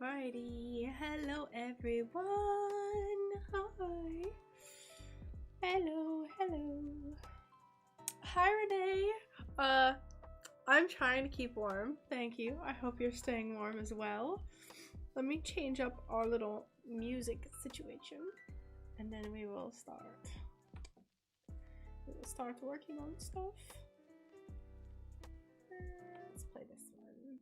Alrighty, hello everyone. Hi. Hello. Hi Renee. I'm trying to keep warm. Thank you. I hope you're staying warm as well. Let me change up our little music situation, and then we will start. We will start working on stuff. Let's play this one.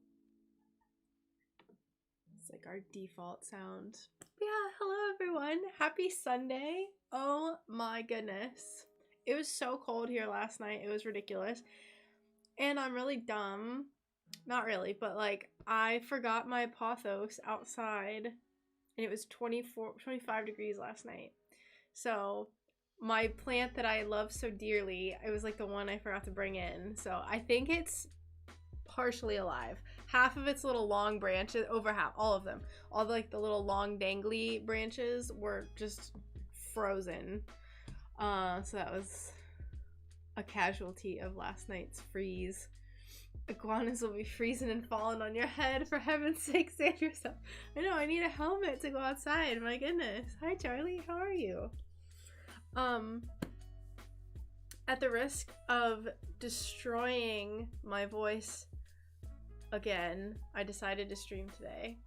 It's like our default sound. Yeah, hello everyone. Happy Sunday. Oh my goodness. It was so cold here last night. It was ridiculous. And I'm really dumb. Not really, but like I forgot my pothos outside and it was 25 degrees last night. So my plant that I love so dearly, it was like the one I forgot to bring in. So I think it's partially alive. Half of its little long branches, over half, all of them, all the, like the little long dangly branches were just frozen. So that was a casualty of last night's freeze. Iguanas will be freezing and falling on your head. For heaven's sake, save yourself. I know, I need a helmet to go outside. My goodness. Hi Charlie, how are you? At the risk of destroying my voice again, I decided to stream today.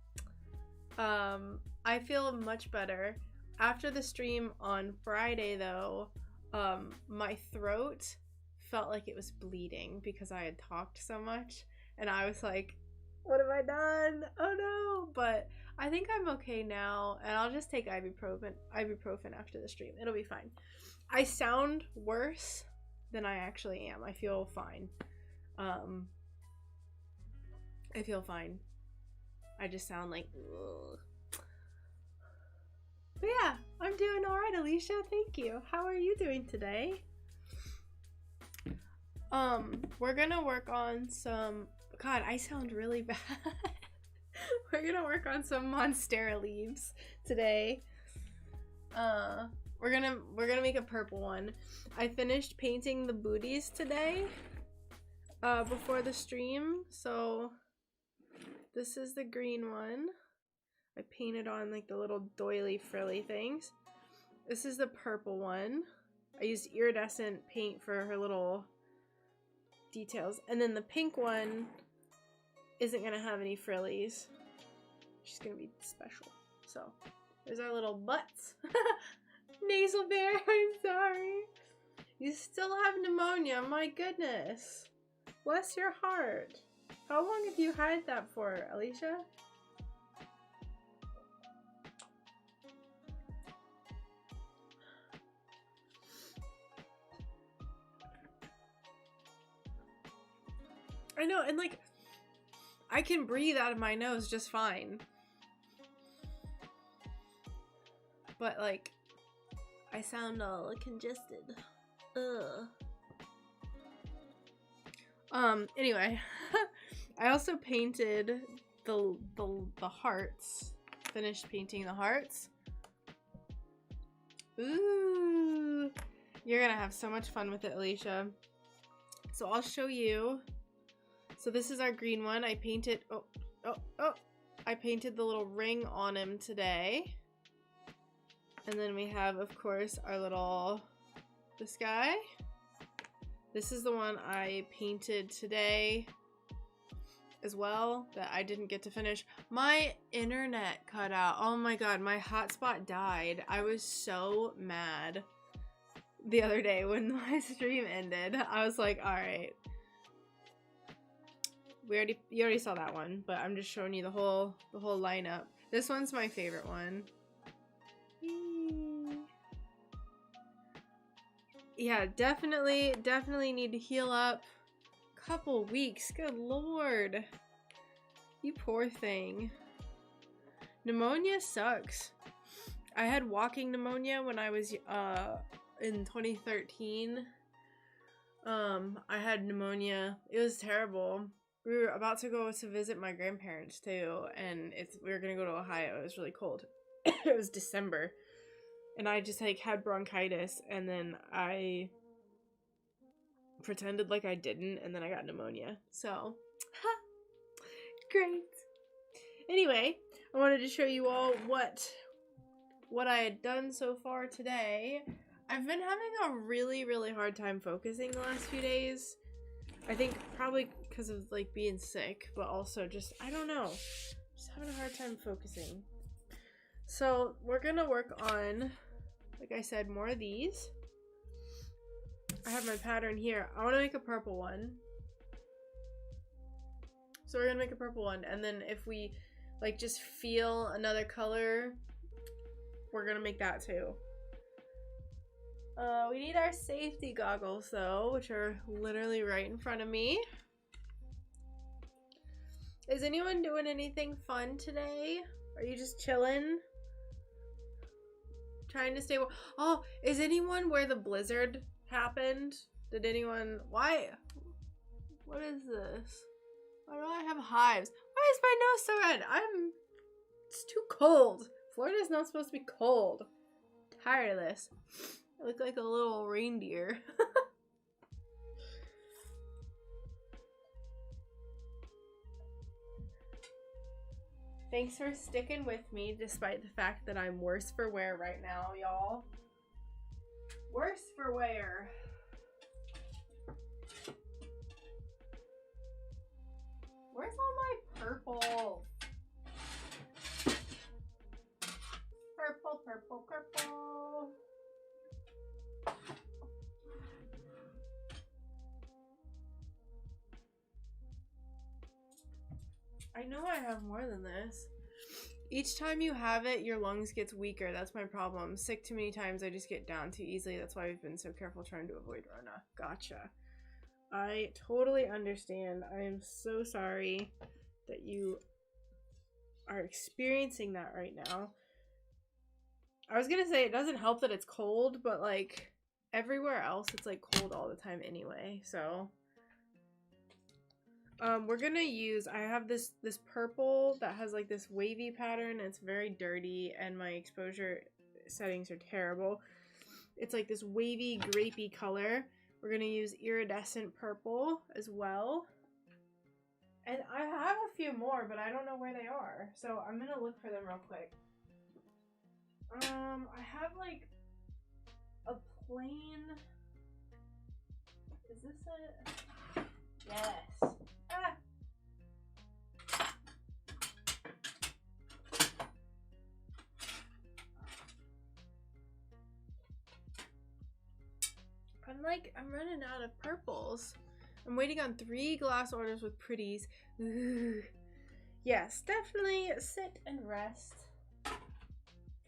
I feel much better. After the stream on Friday though, my throat felt like it was bleeding because I had talked so much, and I was like, what have I done? Oh no. But I think I'm okay now, and I'll just take ibuprofen after the stream. It'll be fine. I sound worse than I actually am. I feel fine. I feel fine. I just sound like ugh. But yeah, I'm doing alright, Alicia. Thank you. How are you doing today? We're gonna work on some, God, I sound really bad. We're gonna work on some Monstera leaves today. We're gonna make a purple one. I finished painting the booties today, before the stream, so this is the green one. I painted on like the little doily frilly things. This is the purple one. I used iridescent paint for her little details. And then the pink one isn't gonna have any frillies. She's gonna be special. So there's our little butts. Nasal bear, I'm sorry. You still have pneumonia, my goodness. Bless your heart. How long have you had that for, Alicia? I know, and like, I can breathe out of my nose just fine. But like, I sound all congested. Ugh. Anyway, I also painted the hearts. Finished painting the hearts. Ooh, you're gonna have so much fun with it, Alicia. So I'll show you. So this is our green one. I painted, I painted the little ring on him today. And then we have, of course, our little, this guy. This is the one I painted today as well that I didn't get to finish. My internet cut out. Oh my god, my hotspot died. I was so mad the other day when my stream ended. I was like, alright. You already saw that one, but I'm just showing you the whole lineup. This one's my favorite one. Yeah, definitely need to heal up. Couple weeks, good lord. You poor thing. Pneumonia sucks. I had walking pneumonia when I was in 2013. I had pneumonia. It was terrible. We were about to go to visit my grandparents too, and we were gonna go to Ohio. It was really cold. It was December, and I just like had bronchitis, and then I pretended like I didn't, and then I got pneumonia. So, great. Anyway, I wanted to show you all what I had done so far today. I've been having a really, really hard time focusing the last few days. I think probably because of like being sick, but also just, I don't know, just having a hard time focusing. So we're gonna work on, like I said, more of these. I have my pattern here. I want to make a purple one. So we're gonna make a purple one, and then if we like just feel another color, we're gonna make that too. We need our safety goggles though, which are literally right in front of me. Is anyone doing anything fun today? Are you just chilling? Trying to stay warm? Oh, is anyone where the blizzard happened? Did anyone, why? What is this? Why do I have hives? Why is my nose so red? It's too cold. Florida's not supposed to be cold. I'm tired of this. I look like a little reindeer. Thanks for sticking with me despite the fact that I'm worse for wear right now, y'all. Worse for wear. Where's all my purple? Purple, purple, purple. I know I have more than this. Each time you have it, your lungs gets weaker. That's my problem. Sick too many times, I just get down too easily. That's why I've been so careful trying to avoid Rona. Gotcha. I totally understand. I am so sorry that you are experiencing that right now. I was gonna say it doesn't help that it's cold, but like everywhere else it's like cold all the time anyway, so we're gonna use, I have this purple that has like this wavy pattern. It's very dirty and my exposure settings are terrible. It's like this wavy grapey color. We're gonna use iridescent purple as well. And I have a few more, but I don't know where they are. So I'm gonna look for them real quick. I have like a plain, is this it? Yes. Ah! I'm running out of purples. I'm waiting on 3 glass orders with pretties. Ooh. Yes, definitely sit and rest.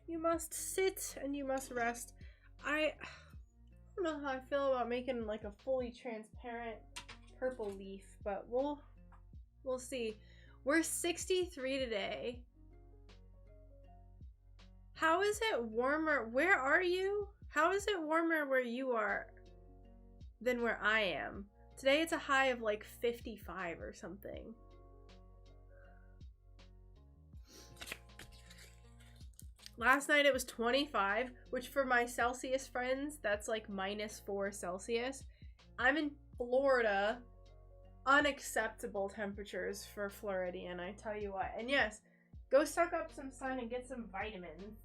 You must sit and you must rest. I don't know how I feel about making like a fully transparent purple leaf, but we'll see. We're 63 today. How is it warmer? Where are you? How is it warmer where you are than where I am? Today it's a high of like 55 or something. Last night it was 25, which for my Celsius friends, that's like -4 Celsius. I'm in Florida. Unacceptable temperatures for Floridian, I tell you what. And yes, go suck up some sun and get some vitamins.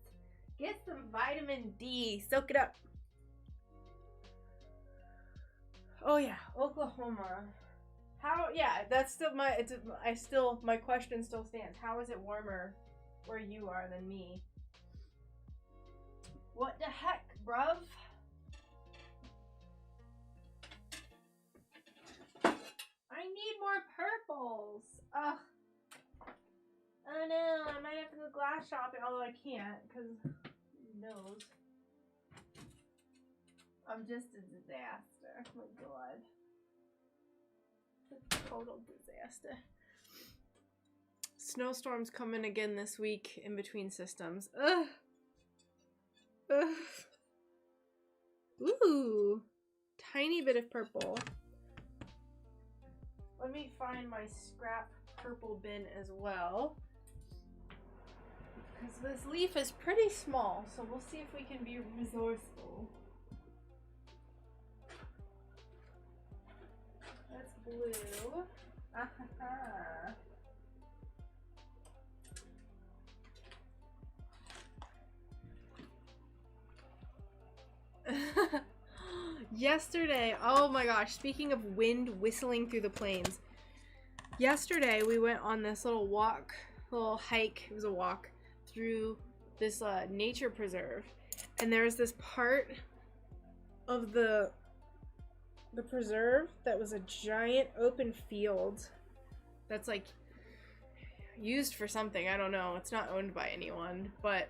Get some vitamin D. Soak it up. Oh yeah, Oklahoma. How? Yeah, that's still my. My question still stands. How is it warmer where you are than me? What the heck, bruv? I need more purples. Ugh. Oh no, I might have to go glass shopping, although I can't, because who knows. I'm just a disaster. Oh my god. A total disaster. Snowstorms coming again this week in between systems. Ugh. Ugh. Ooh. Tiny bit of purple. Let me find my scrap purple bin as well. Because this leaf is pretty small, so we'll see if we can be resourceful. That's blue. Yesterday, oh my gosh, speaking of wind whistling through the plains. Yesterday we went on this little walk, little hike, it was a walk, through this nature preserve. And there was this part of the preserve that was a giant open field that's like used for something, I don't know, it's not owned by anyone, but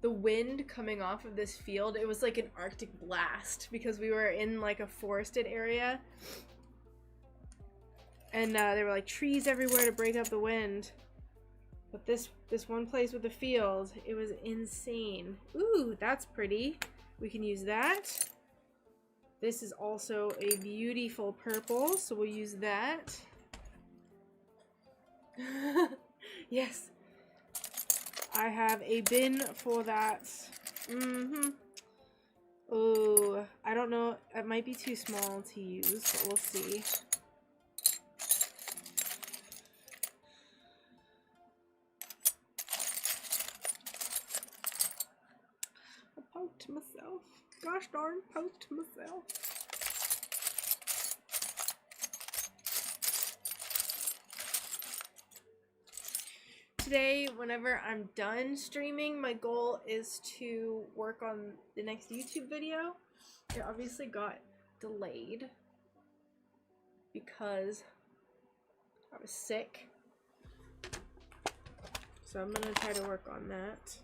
the wind coming off of this field, it was like an Arctic blast because we were in like a forested area, and there were like trees everywhere to break up the wind. But this one place with the field, it was insane. Ooh, that's pretty. We can use that. This is also a beautiful purple, so we'll use that. Yes. I have a bin for that. Oh, I don't know. It might be too small to use, but we'll see. I poked myself. Gosh darn, poked myself. Today, whenever I'm done streaming, my goal is to work on the next YouTube video. It obviously got delayed because I was sick. So I'm gonna try to work on that.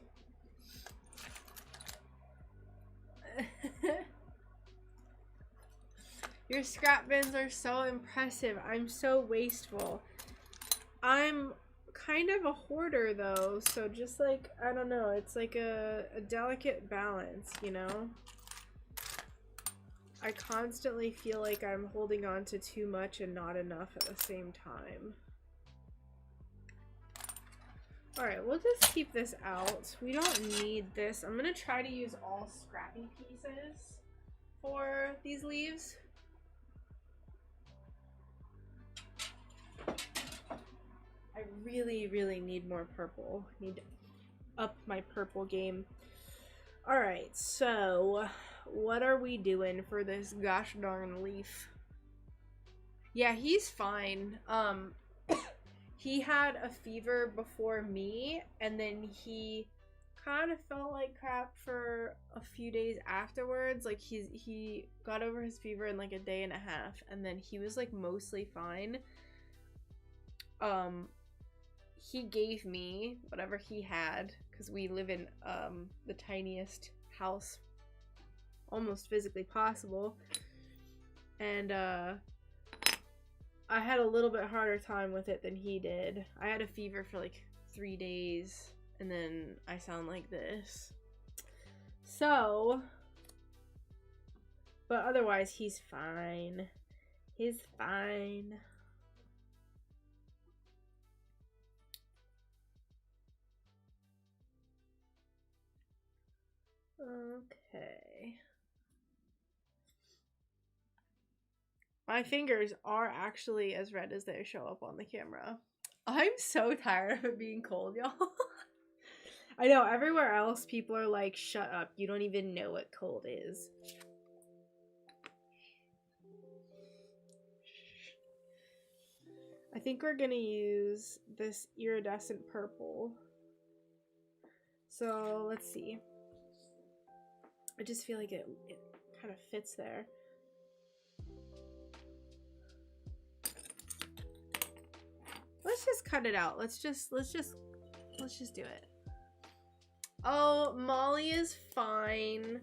Your scrap bins are so impressive. I'm so wasteful. I'm kind of a hoarder though, so just like, I don't know, it's like a delicate balance, you know? I constantly feel like I'm holding on to too much and not enough at the same time. Alright, we'll just keep this out. We don't need this. I'm gonna try to use all scrappy pieces for these leaves. I really, really need more purple. Need to up my purple game. Alright, so what are we doing for this gosh darn leaf? Yeah, he's fine. He had a fever before me, and then he kind of felt like crap for a few days afterwards. Like he got over his fever in like a day and a half, and then he was like mostly fine. He gave me whatever he had, because we live in the tiniest house almost physically possible, and I had a little bit harder time with it than he did. I had a fever for like 3 days, and then I sound like this. So, but otherwise he's fine. He's fine. Okay. My fingers are actually as red as they show up on the camera. I'm so tired of it being cold, y'all. I know, everywhere else people are like, shut up, you don't even know what cold is. I think we're gonna use this iridescent purple. So let's see. I just feel like it kind of fits there. Let's just cut it out. Let's just do it. Oh, Molly is fine.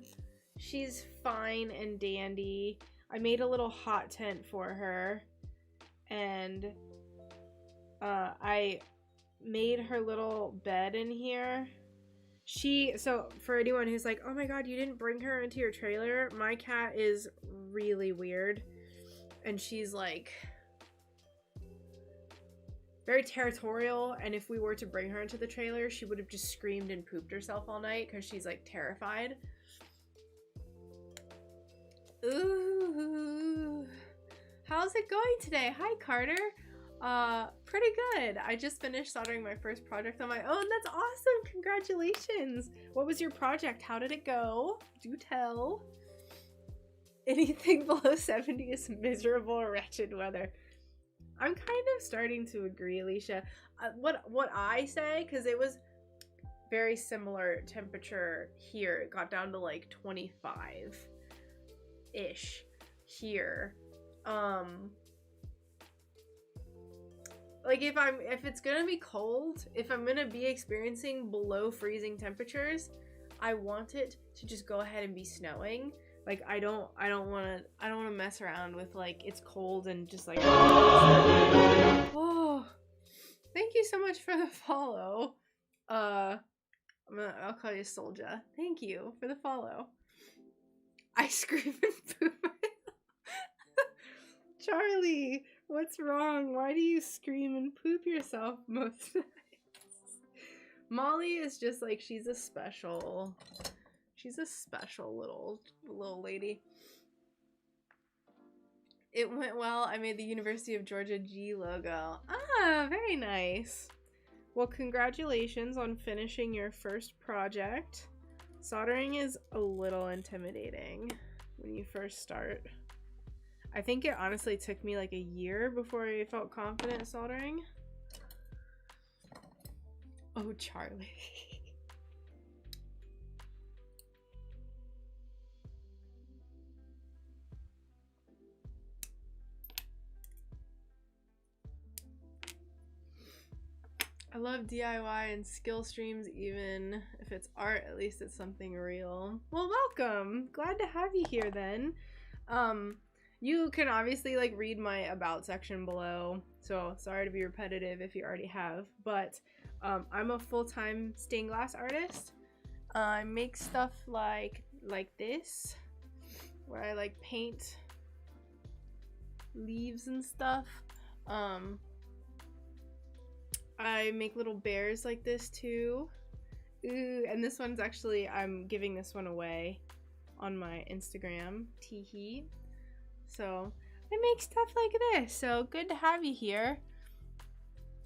She's fine and dandy. I made a little hot tent for her, and I made her little bed in here. So for anyone who's like, oh my god, you didn't bring her into your trailer, my cat is really weird, and she's like very territorial, and if we were to bring her into the trailer, she would have just screamed and pooped herself all night because she's like terrified. Ooh, how's it going today? Hi, Carter. Pretty good. I just finished soldering my first project on my own. That's awesome. Congratulations. What was your project? How did it go? Do tell. Anything below 70 is miserable, wretched weather. I'm kind of starting to agree, Alicia. What I say, because it was very similar temperature here. It got down to like 25-ish here. Like if it's gonna be cold, if I'm gonna be experiencing below freezing temperatures, I want it to just go ahead and be snowing. Like I don't want to mess around with like it's cold and just like oh, thank you so much for the follow. I'll call you Soldier. Thank you for the follow. I scream and poop. Charlie, what's wrong? Why do you scream and poop yourself most nights? Molly is just like she's a special little lady. It went well. I made the University of Georgia G logo. Ah, very nice. Well, congratulations on finishing your first project. Soldering is a little intimidating when you first start. I think it honestly took me like a year before I felt confident soldering. Oh, Charlie. I love DIY and skill streams, even if it's art, at least it's something real. Well, welcome. Glad to have you here then. You can obviously like read my about section below, so sorry to be repetitive if you already have, but I'm a full-time stained glass artist. I make stuff like this, where I like paint leaves and stuff. I make little bears like this too. Ooh, and this one's actually, I'm giving this one away on my Instagram, teehee. So I make stuff like this, so good to have you here.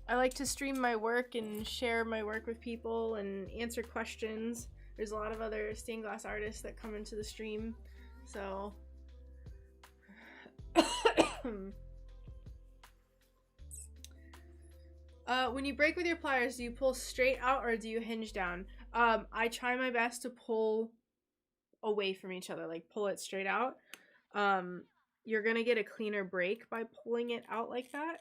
I like to stream my work and share my work with people and answer questions. There's a lot of other stained glass artists that come into the stream, so when you break with your pliers, do you pull straight out or do you hinge down? I try my best to pull away from each other, like pull it straight out. You're gonna get a cleaner break by pulling it out like that.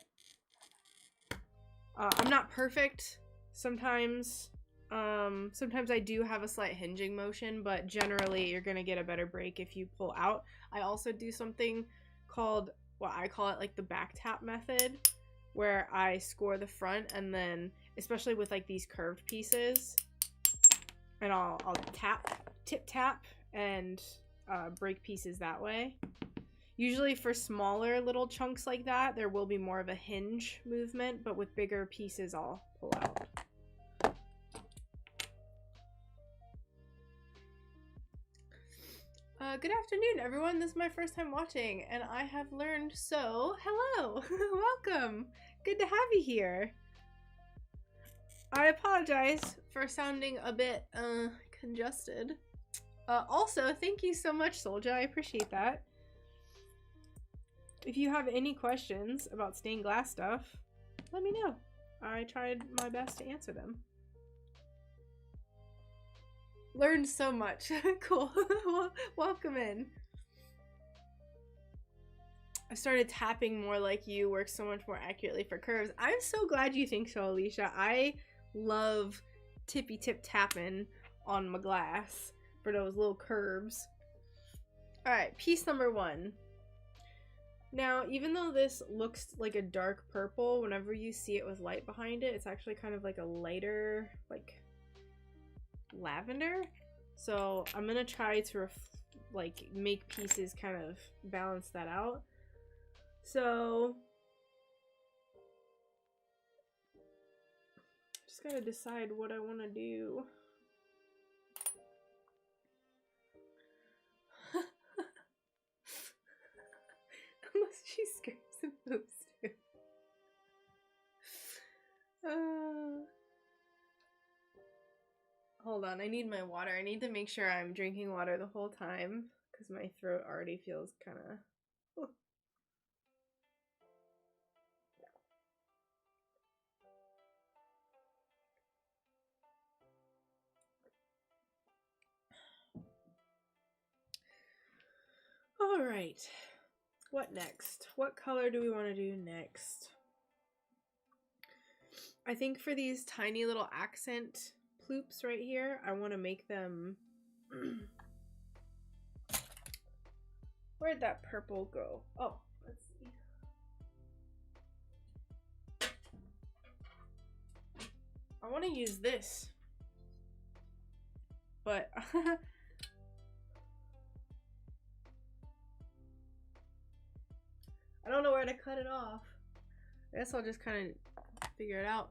I'm not perfect. Sometimes I do have a slight hinging motion, but generally you're gonna get a better break if you pull out. I also do something called, what I call it, like the back tap method, where I score the front and then, especially with like these curved pieces, and I'll tip tap and break pieces that way. Usually for smaller little chunks like that, there will be more of a hinge movement, but with bigger pieces, I'll pull out. Good afternoon, everyone. This is my first time watching, and I have learned so. Hello! Welcome! Good to have you here. I apologize for sounding a bit congested. Also, thank you so much, Soldier. I appreciate that. If you have any questions about stained glass stuff, let me know. I tried my best to answer them. Learned so much. Cool. Welcome in. I started tapping more like you, works so much more accurately for curves. I'm so glad you think so, Alicia. I love tippy tip tapping on my glass for those little curves. Alright, piece number 1. Now, even though this looks like a dark purple, whenever you see it with light behind it, it's actually kind of like a lighter, like, lavender. So I'm gonna try to like make pieces kind of balance that out. So just gotta decide what I want to do. Unless she screams and poops too. Hold on, I need my water. I need to make sure I'm drinking water the whole time because my throat already feels kind of... All right, what next? What color do we want to do next? I think for these tiny little accent ploops right here, I want to make them... Where'd that purple go? Oh, let's see. I want to use this, but I don't know where to cut it off. I guess I'll just kind of figure it out.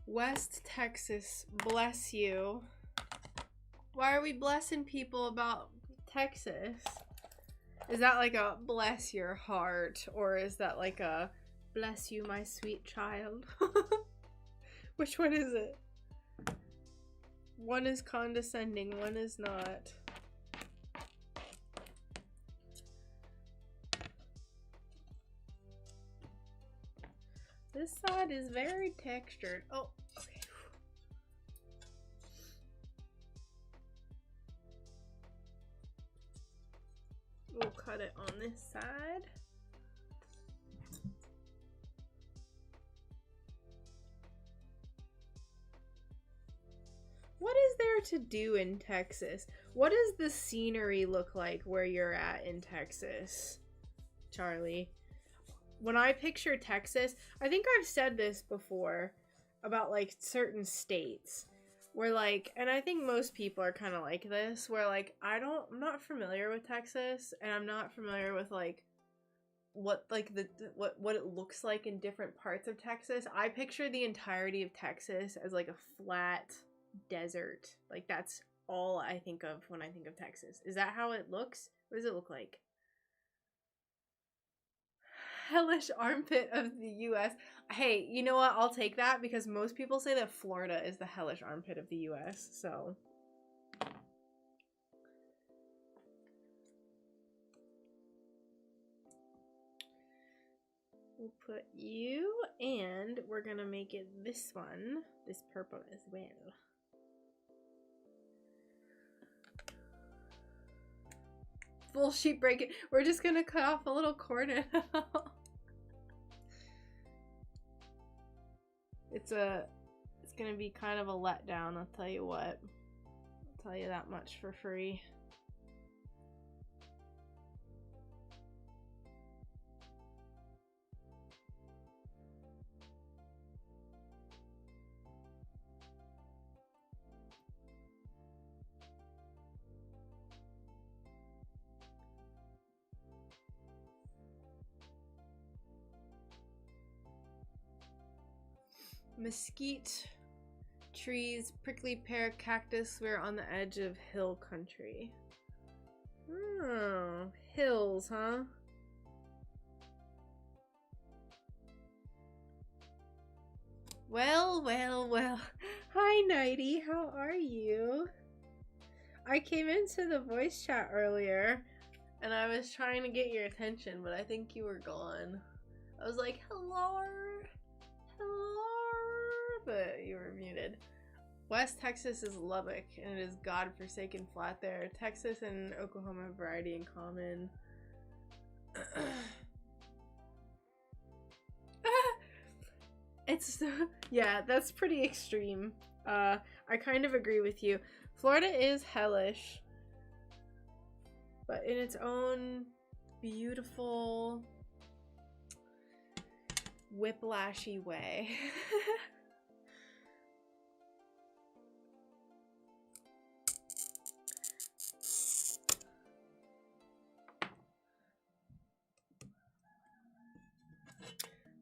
West Texas, bless you. Why are we blessing people about Texas? Is that like a bless your heart, or is that like a bless you, my sweet child? Which one is it? One is condescending, one is not. This side is very textured. Oh, okay. We'll cut it on this side. What is there to do in Texas? What does the scenery look like where you're at in Texas, Charlie? When I picture Texas, I think I've said this before about like certain states where like, and I think most people are kind of like this, where like I'm not familiar with Texas, and I'm not familiar with like what like what it looks like in different parts of Texas. I picture the entirety of Texas as like a flat desert. Like that's all I think of when I think of Texas. Is that how it looks? What does it look like? Hellish armpit of the US. Hey, you know what? I'll take that because most people say that Florida is the hellish armpit of the US, so. We'll put you, and we're gonna make it this one, this purple as well. Full sheep break it. We're just gonna cut off a little corner. It's gonna be kind of a letdown, I'll tell you what. I'll tell you that much for free. Mesquite trees, prickly pear, cactus. We're on the edge of hill country. Oh, hills, huh? Well, well, well. Hi, Nighty. How are you? I came into the voice chat earlier, and I was trying to get your attention, but I think you were gone. I was like, hello? Hello? But you were muted. West Texas is Lubbock, and it is godforsaken flat there. Texas and Oklahoma have variety in common. It's, yeah, that's pretty extreme. I kind of agree with you. Florida is hellish, but in its own beautiful, whiplashy way.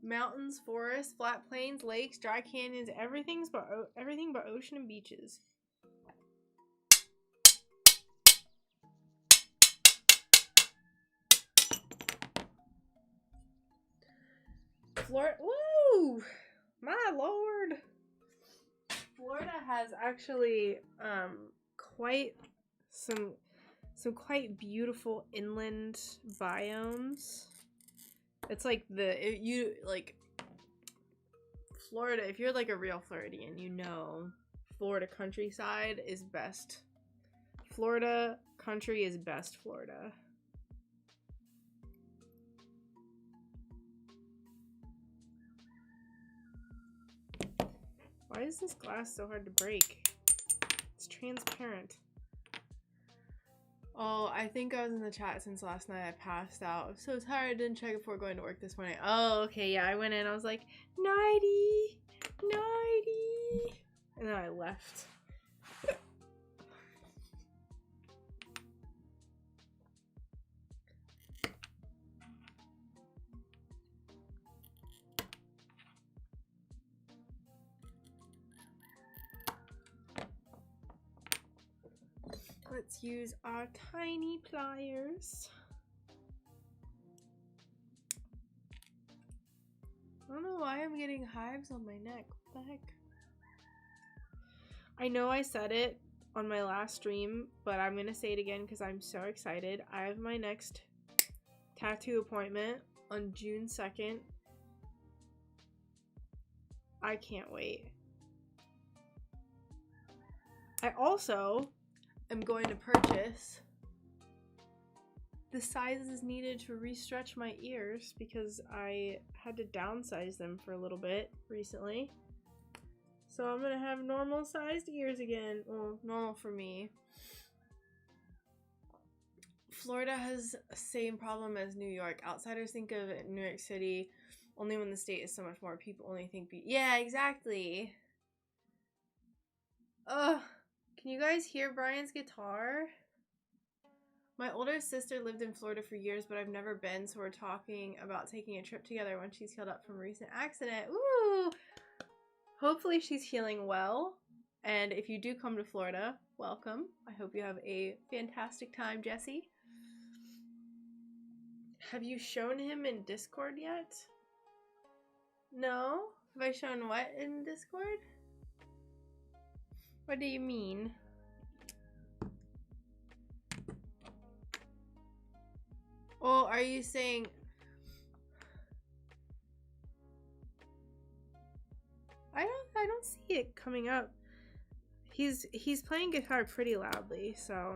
Mountains, forests, flat plains, lakes, dry canyons, everything but ocean and beaches. Florida, woo! My lord! Florida has actually quite some quite beautiful inland biomes. It's like Florida, if you're like a real Floridian, you know Florida countryside is best. Florida country is best Florida. Why is this glass so hard to break? It's transparent. Oh, I think I was in the chat since last night. I passed out. I'm so tired. I didn't check before going to work this morning. Oh, okay. Yeah, I went in. I was like, nighty, nighty. And then I left. Let's use our tiny pliers. I don't know why I'm getting hives on my neck. What the heck? I know I said it on my last stream, but I'm gonna say it again because I'm so excited. I have my next tattoo appointment on June 2nd. I can't wait. I also am going to purchase the sizes needed to restretch my ears because I had to downsize them for a little bit recently. So I'm gonna have normal sized ears again. Well, normal for me. Florida has the same problem as New York. Outsiders think of New York City only when the state is so much more. People only think yeah, exactly. Ugh. Can you guys hear Brian's guitar? My older sister lived in Florida for years, but I've never been, so we're talking about taking a trip together when she's healed up from a recent accident. Ooh! Hopefully she's healing well, and if you do come to Florida, welcome. I hope you have a fantastic time, Jesse. Have you shown him in Discord yet? No? Have I shown what in Discord? What do you mean? Oh, are you saying... I don't see it coming up. He's playing guitar pretty loudly, so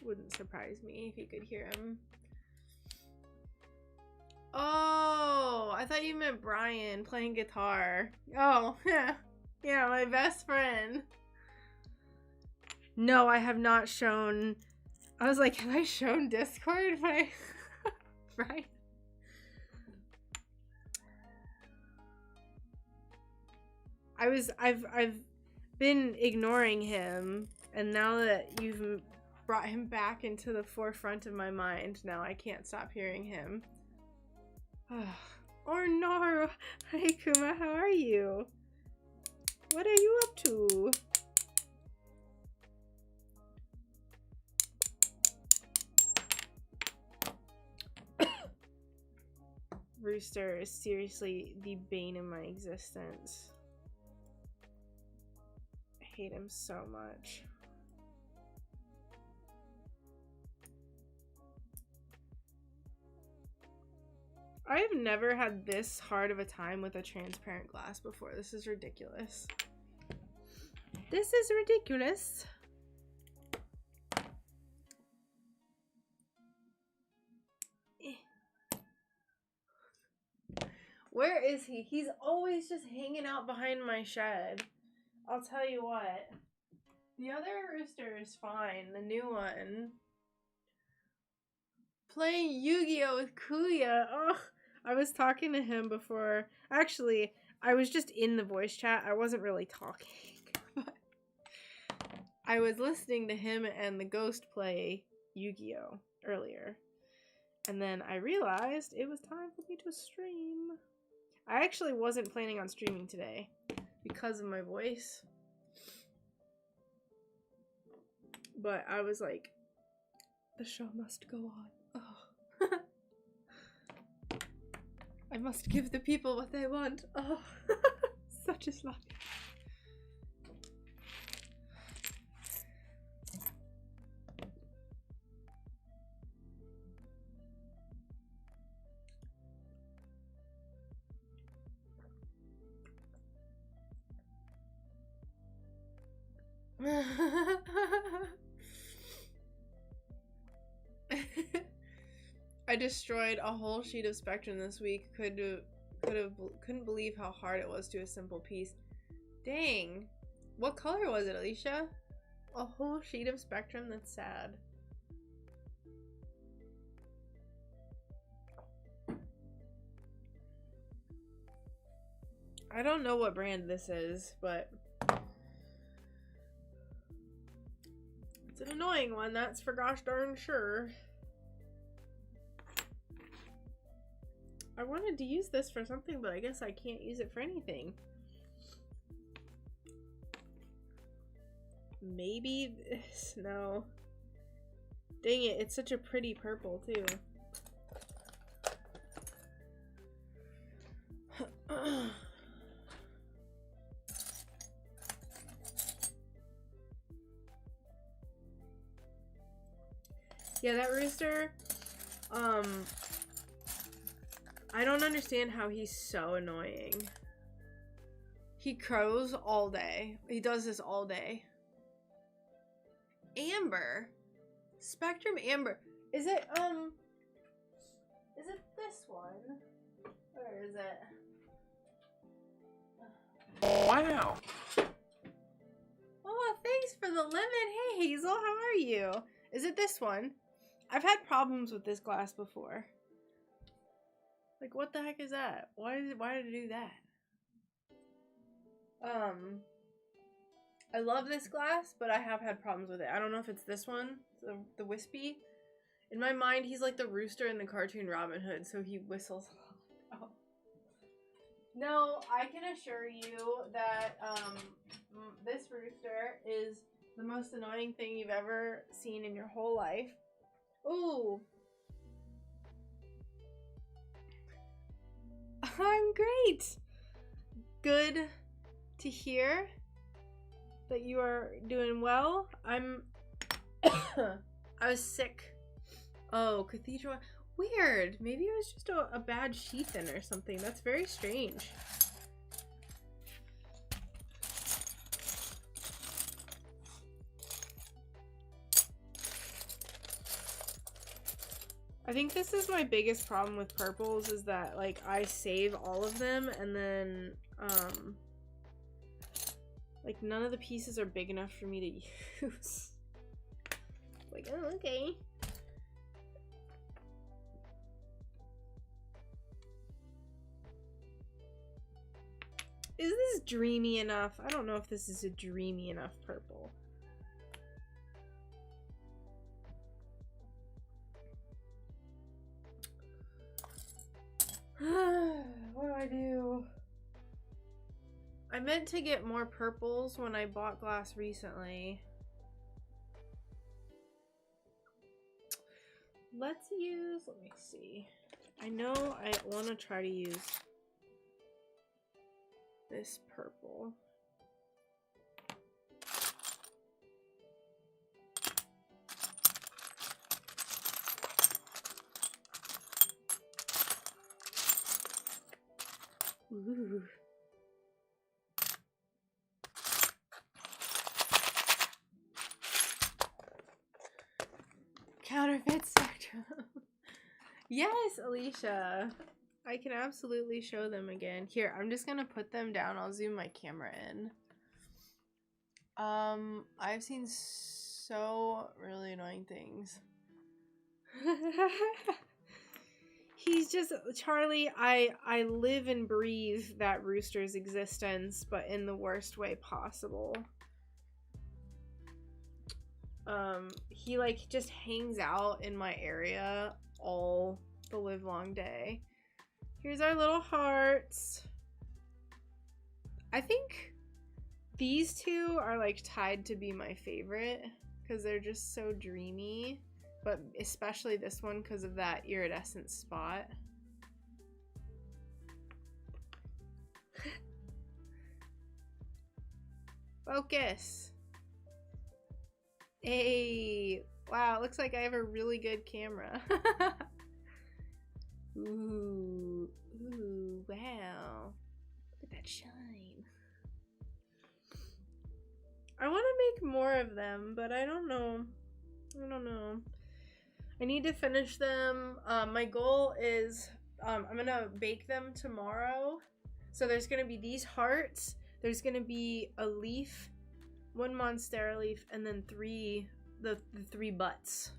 wouldn't surprise me if you could hear him. Oh, I thought you meant Brian playing guitar. Oh, yeah. Yeah, my best friend. No, I have not shown... I was like, have I shown Discord? Right? I've been ignoring him, and now that you've brought him back into the forefront of my mind, now I can't stop hearing him. Or no, hi Kuma, how are you? What are you up to? Rooster is seriously the bane of my existence. I hate him so much. I have never had this hard of a time with a transparent glass before. This is ridiculous. This is ridiculous. Where is he? He's always just hanging out behind my shed. I'll tell you what. The other rooster is fine. The new one. Playing Yu-Gi-Oh! With Kuya. Oh, I was talking to him before. Actually, I was just in the voice chat. I wasn't really talking. But I was listening to him and the ghost play Yu-Gi-Oh! Earlier. And then I realized it was time for me to stream. I actually wasn't planning on streaming today because of my voice. But I was like, the show must go on. Oh. I must give the people what they want. Oh. Such is life. I destroyed a whole sheet of Spectrum this week. Couldn't believe how hard it was to do a simple piece. Dang. What color was it, Alicia? A whole sheet of Spectrum? That's sad. I don't know what brand this is, but it's an annoying one, that's for gosh darn sure. I wanted to use this for something, but I guess I can't use it for anything. Maybe this? No. Dang it, it's such a pretty purple too. Yeah, that rooster, I don't understand how he's so annoying. He crows all day. He does this all day. Amber. Spectrum Amber. Is it this one? Where is it? Wow. Oh, thanks for the lemon. Hey, Hazel, how are you? Is it this one? I've had problems with this glass before. Like, what the heck is that? Why did it do that? I love this glass, but I have had problems with it. I don't know if it's this one, the wispy. In my mind, he's like the rooster in the cartoon Robin Hood, so he whistles. Oh. No, I can assure you that this rooster is the most annoying thing you've ever seen in your whole life. Ooh. I'm great. Good to hear that you are doing well. I was sick. Oh, cathedral. Weird. Maybe it was just a bad sheath in or something. That's very strange. I think this is my biggest problem with purples is that, like, I save all of them and then, like, none of the pieces are big enough for me to use. Like, oh, okay. Is this dreamy enough? I don't know if this is a dreamy enough purple. What do I do? I meant to get more purples when I bought glass recently. Let's use, let me see. I know I want to try to use this purple. Ooh. Counterfeit Spectrum. Yes, Alicia. I can absolutely show them again. Here, I'm just gonna put them down. I'll zoom my camera in. I've seen so really annoying things. He's just, Charlie, I live and breathe that rooster's existence, but in the worst way possible. He like just hangs out in my area all the live long day. Here's our little hearts. I think these two are like tied to be my favorite because they're just so dreamy, but especially this one because of that iridescent spot. Focus. Hey, wow, it looks like I have a really good camera. Ooh, ooh, wow. Look at that shine. I want to make more of them, but I don't know. I don't know. I need to finish them. My goal is I'm gonna bake them tomorrow. So there's gonna be these hearts. There's gonna be a leaf, one monstera leaf, and then the three butts.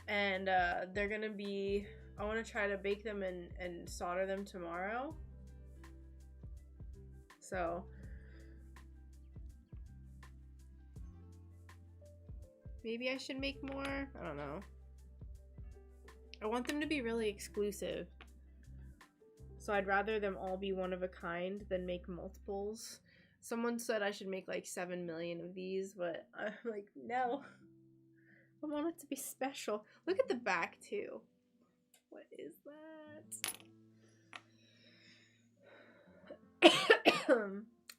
And they're gonna be. I want to try to bake them and solder them tomorrow. So maybe I should make more. I don't know. I want them to be really exclusive. So I'd rather them all be one of a kind than make multiples. Someone said I should make like 7 million of these, but I'm like, no. I want it to be special. Look at the back too. What is that?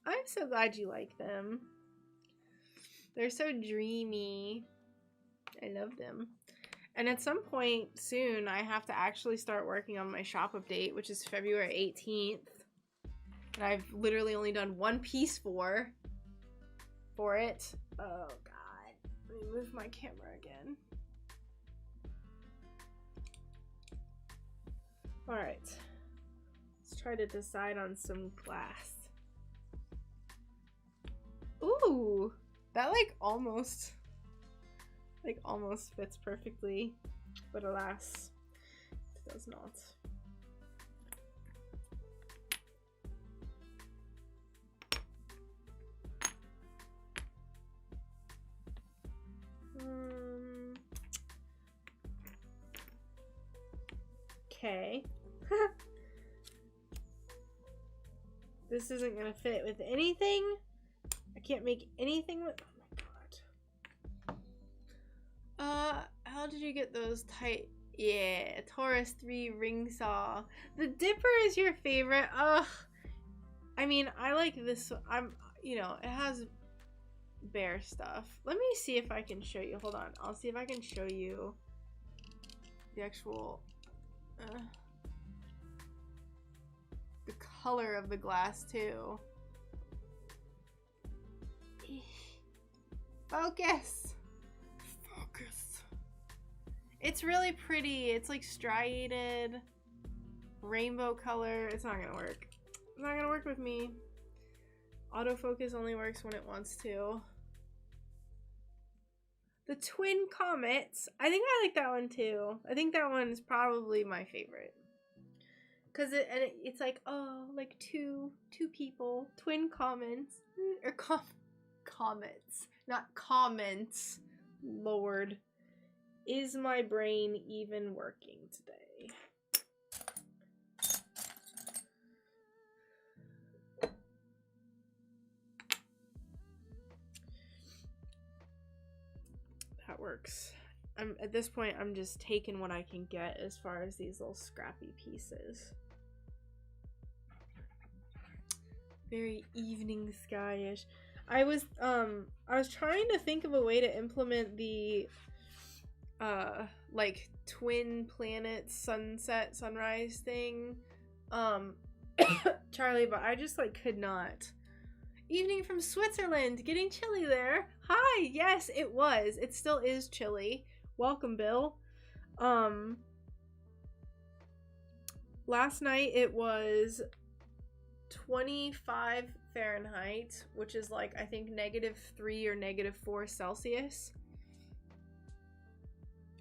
I'm so glad you like them. They're so dreamy. I love them. And at some point soon, I have to actually start working on my shop update, which is February 18th. And I've literally only done one piece for it. Oh god. Let me move my camera again. Alright. Let's try to decide on some glass. Ooh! That almost fits perfectly, but alas, it does not. Okay. This isn't gonna fit with anything. I can't make anything with. How did you get those tight? Yeah, Taurus 3 ring saw. The Dipper is your favorite. Ugh. I mean, I like this. It has bear stuff. Let me see if I can show you. Hold on. I'll see if I can show you the actual, the color of the glass too. Focus. It's really pretty. It's like striated rainbow color. It's not gonna work. It's not gonna work with me. Autofocus only works when it wants to. The Twin Comets. I think I like that one too. I think that one is probably my favorite. Cause it's like, oh, like two people, twin comets, or comets, not comments. Lord. Is my brain even working today? That works. At this point, I'm just taking what I can get as far as these little scrappy pieces. Very evening sky-ish. I was trying to think of a way to implement the like twin planet sunset sunrise thing, Charlie, but I just could not. Evening from Switzerland, getting chilly there. Hi, yes, it still is chilly. Welcome, Bill. Last night it was 25 Fahrenheit, which is I think -3 or -4 Celsius.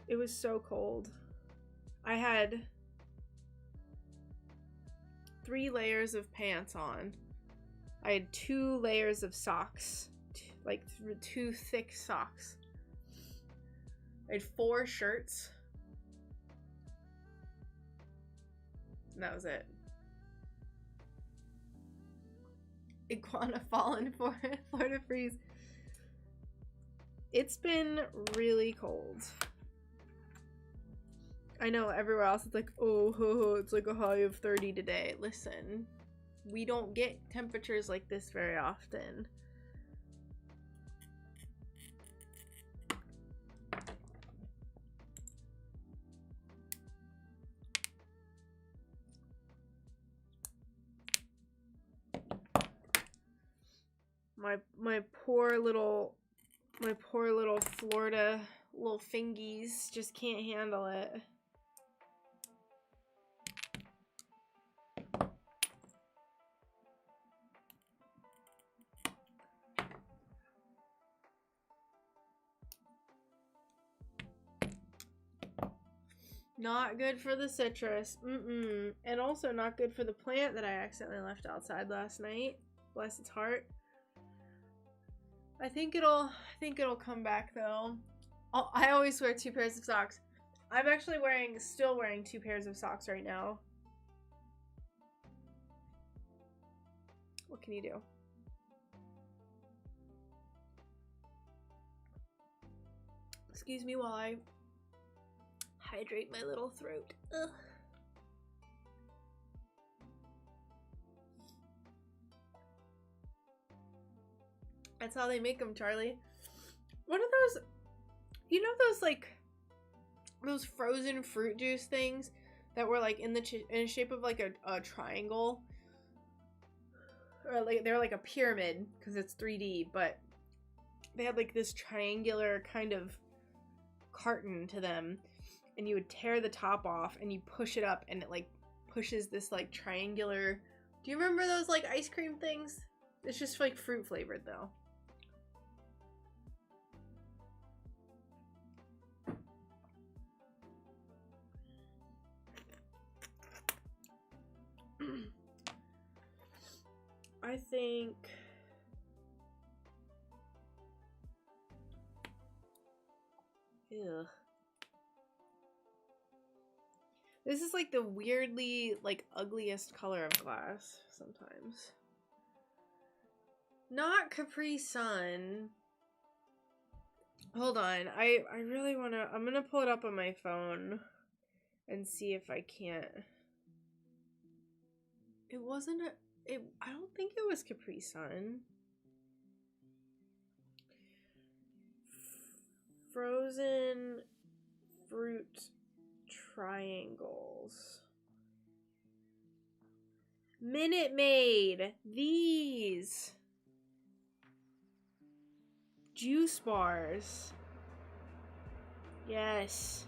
It was so cold. I had 3 layers of pants on. I had 2 layers of socks, 2 thick socks. I had 4 shirts. And that was it. Iguana fallen for Florida freeze. It's been really cold. I know everywhere else it's it's like a high of 30 today. Listen, we don't get temperatures like this very often. My poor little Florida little fingies just can't handle it. Not good for the citrus. And also not good for the plant that I accidentally left outside last night. Bless its heart. I think it'll come back though. I always wear 2 pairs of socks. I'm actually still wearing 2 pairs of socks right now. What can you do? Excuse me while I hydrate my little throat. Ugh. That's how they make them, Charlie. What are those? You know those like those frozen fruit juice things that were like in the shape of like a triangle, or like they're like a pyramid because it's 3D, but they had like this triangular kind of carton to them. And you would tear the top off and you push it up and it like pushes this like triangular. Do you remember those like ice cream things? It's just like fruit flavored though. I think ugh. This is like the weirdly like ugliest color of glass sometimes. Not Capri Sun. Hold on. I really want to I'm going to pull it up on my phone and see if I can't. It wasn't I don't think it was Capri Sun. Frozen fruit triangles. Minute Maid. These. Juice bars. Yes.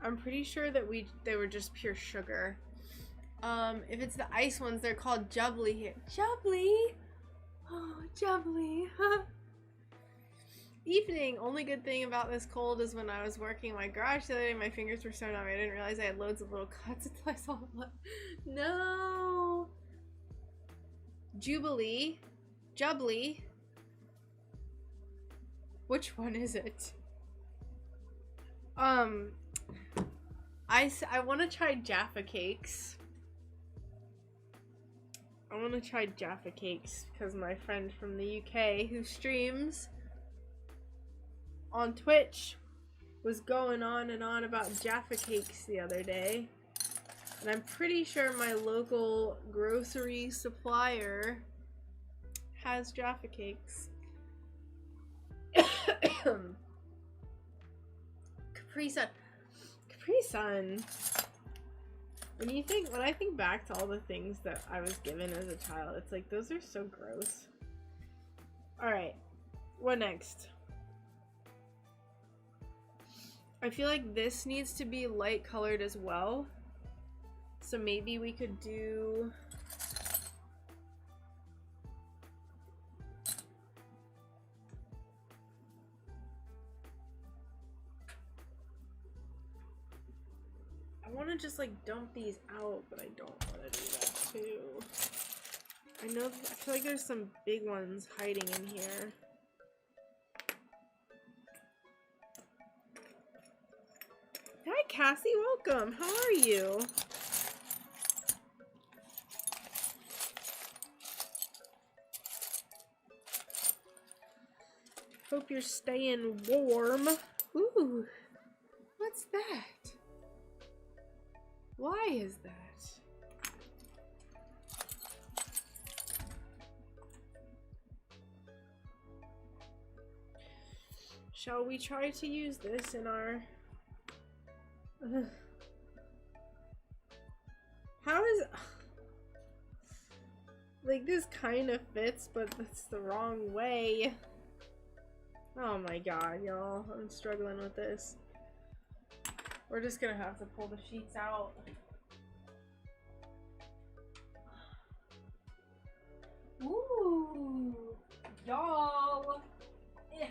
I'm pretty sure that they were just pure sugar. If it's the ice ones, they're called Jubbly here. Jubbly? Oh, Jubbly. Evening. Only good thing about this cold is when I was working in my garage the other day, my fingers were so numb I didn't realize I had loads of little cuts until I saw blood. No. Jubilee. Jubbly. Which one is it? I want to try Jaffa cakes. I want to try Jaffa cakes because my friend from the UK who streams on Twitch was going on and on about Jaffa cakes the other day. And I'm pretty sure my local grocery supplier has Jaffa cakes. Capri Sun. Capri Sun. When I think back to all the things that I was given as a child, it's like, those are so gross. Alright. What next? I feel like this needs to be light colored as well. So maybe we could do... I want to just like dump these out, but I don't want to do that too. I feel like there's some big ones hiding in here. Hi Cassie, welcome. How are you? Hope you're staying warm. Ooh, what's that? Why is that? Shall we try to use this in our... How is... Like, this kind of fits, but that's the wrong way. Oh my god, y'all. I'm struggling with this. We're just gonna have to pull the sheets out. Ooh, y'all. Eh.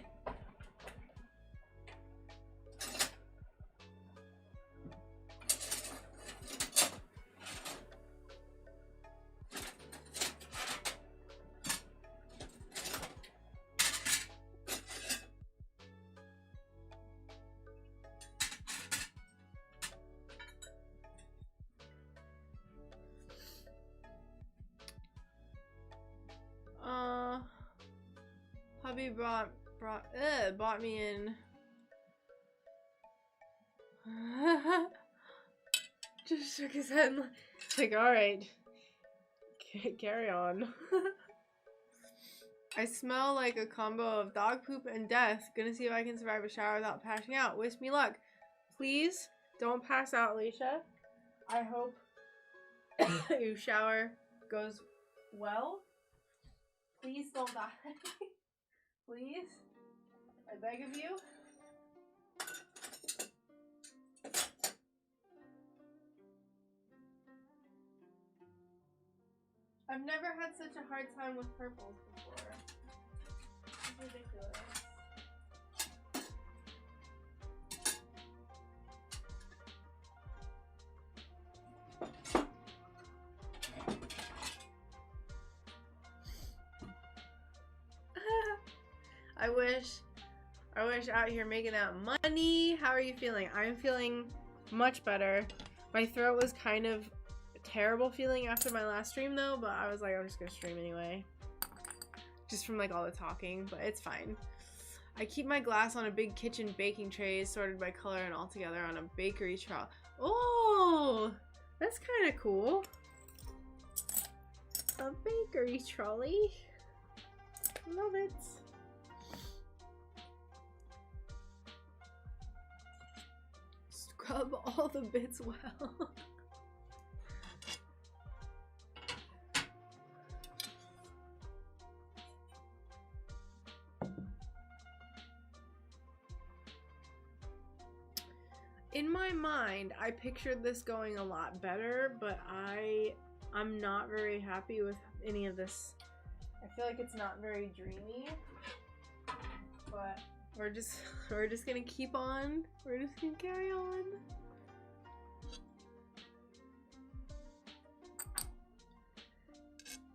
Hubby bought me in. Just shook his head like, alright, carry on. I smell like a combo of dog poop and death. Gonna see if I can survive a shower without passing out. Wish me luck. Please don't pass out, Alicia. I hope your shower goes well. Please don't die. Please. I beg of you. I've never had such a hard time with purples before. It's ridiculous. I wish out here making that money. How are you feeling? I'm feeling much better. My throat was kind of terrible feeling after my last stream though, but I was like, I'm just gonna stream anyway. Just from like all the talking, but it's fine. I keep my glass on a big kitchen baking tray sorted by color and all together on a bakery trolley. Oh, that's kind of cool. A bakery trolley. Love it. Scrub all the bits well. In my mind, I pictured this going a lot better, but I'm not very happy with any of this. I feel like it's not very dreamy, but we're just gonna keep on. We're just gonna carry on.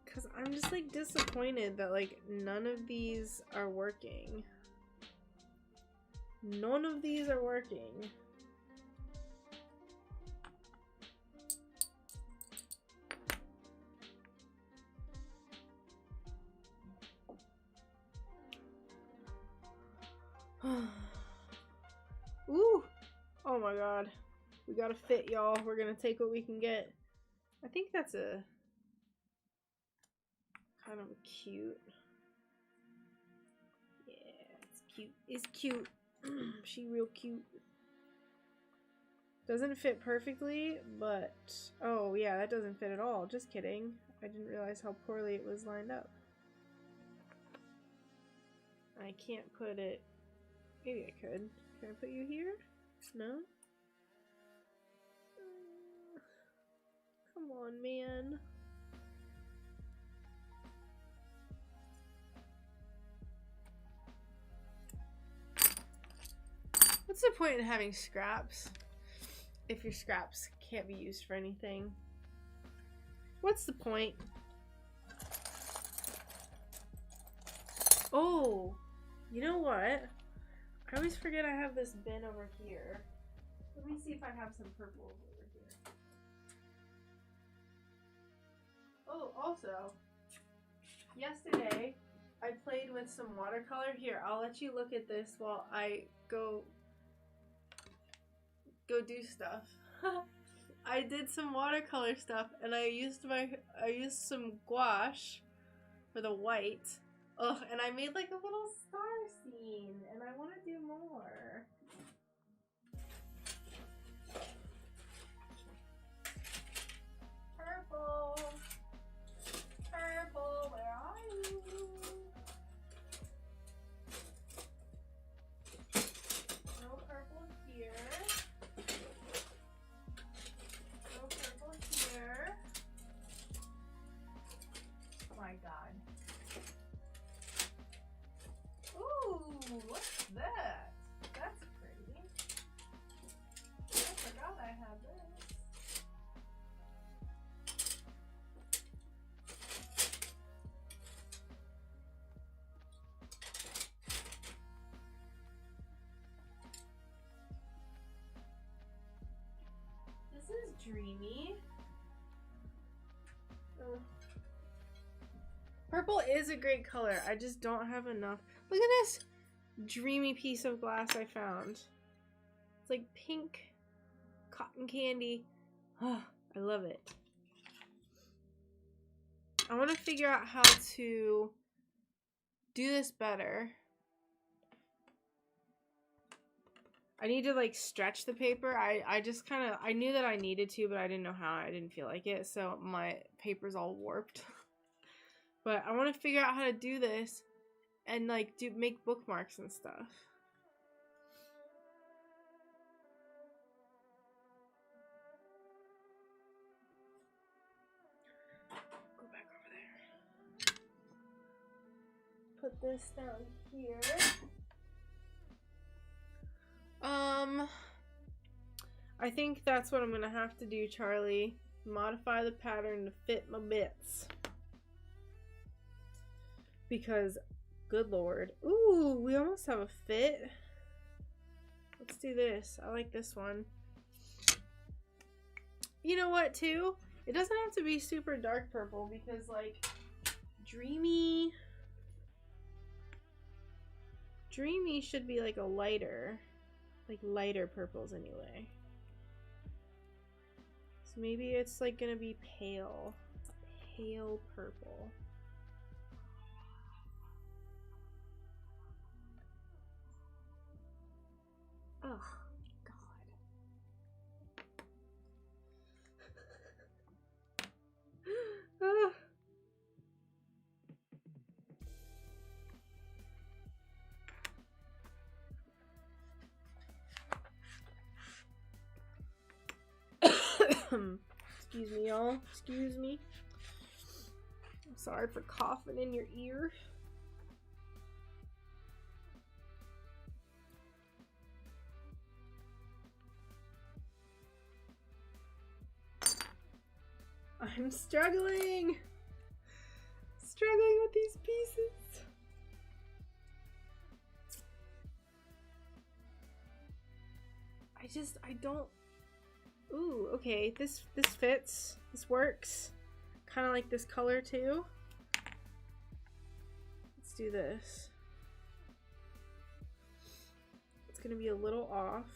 Cause I'm just like disappointed that like none of these are working. None of these are working. Ooh! Oh my god. We gotta fit, y'all. We're gonna take what we can get. I think that's a kind of a cute. Yeah, it's cute. It's cute. She real cute. Doesn't fit perfectly, but oh yeah, that doesn't fit at all. Just kidding. I didn't realize how poorly it was lined up. I can't put it. Maybe I could. Can I put you here? No? Come on, man. What's the point in having scraps if your scraps can't be used for anything? What's the point? Oh, you know what? I always forget I have this bin over here. Let me see if I have some purples over here. Oh, also, yesterday I played with some watercolor. Here, I'll let you look at this while I go do stuff. I did some watercolor stuff and I used some gouache for the white. Ugh, and I made like a little star scene, and I want to do more. Purple. Purple. dreamy. Purple is a great color. I just don't have enough. Look at this dreamy piece of glass I found. It's like pink cotton candy. Oh, I love it. I want to figure out how to do this better. I need to like stretch the paper. I just kind of, I knew that I needed to, but I didn't know how. I didn't feel like it. So my paper's all warped. But I want to figure out how to do this and like make bookmarks and stuff. Go back over there. Put this down here. I think that's what I'm gonna have to do, Charlie. Modify the pattern to fit my bits. Because, good lord. Ooh, we almost have a fit. Let's do this. I like this one. You know what, too? It doesn't have to be super dark purple because, like, dreamy should be like a lighter purples anyway. So maybe it's like gonna be pale purple. Oh God. Excuse me, y'all. Excuse me. I'm sorry for coughing in your ear. I'm struggling with these pieces. I don't. Ooh, okay, this fits. This works. Kind of like this color too. Let's do this. It's gonna be a little off,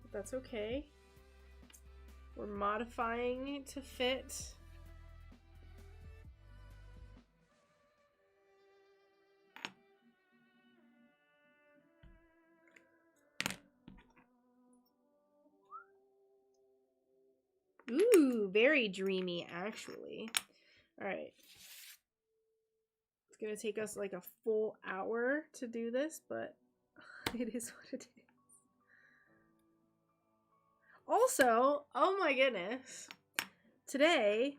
but that's okay. We're modifying it to fit. Ooh, very dreamy, actually. All right. It's gonna take us like a full hour to do this, but it is what it is. Also, oh my goodness. Today,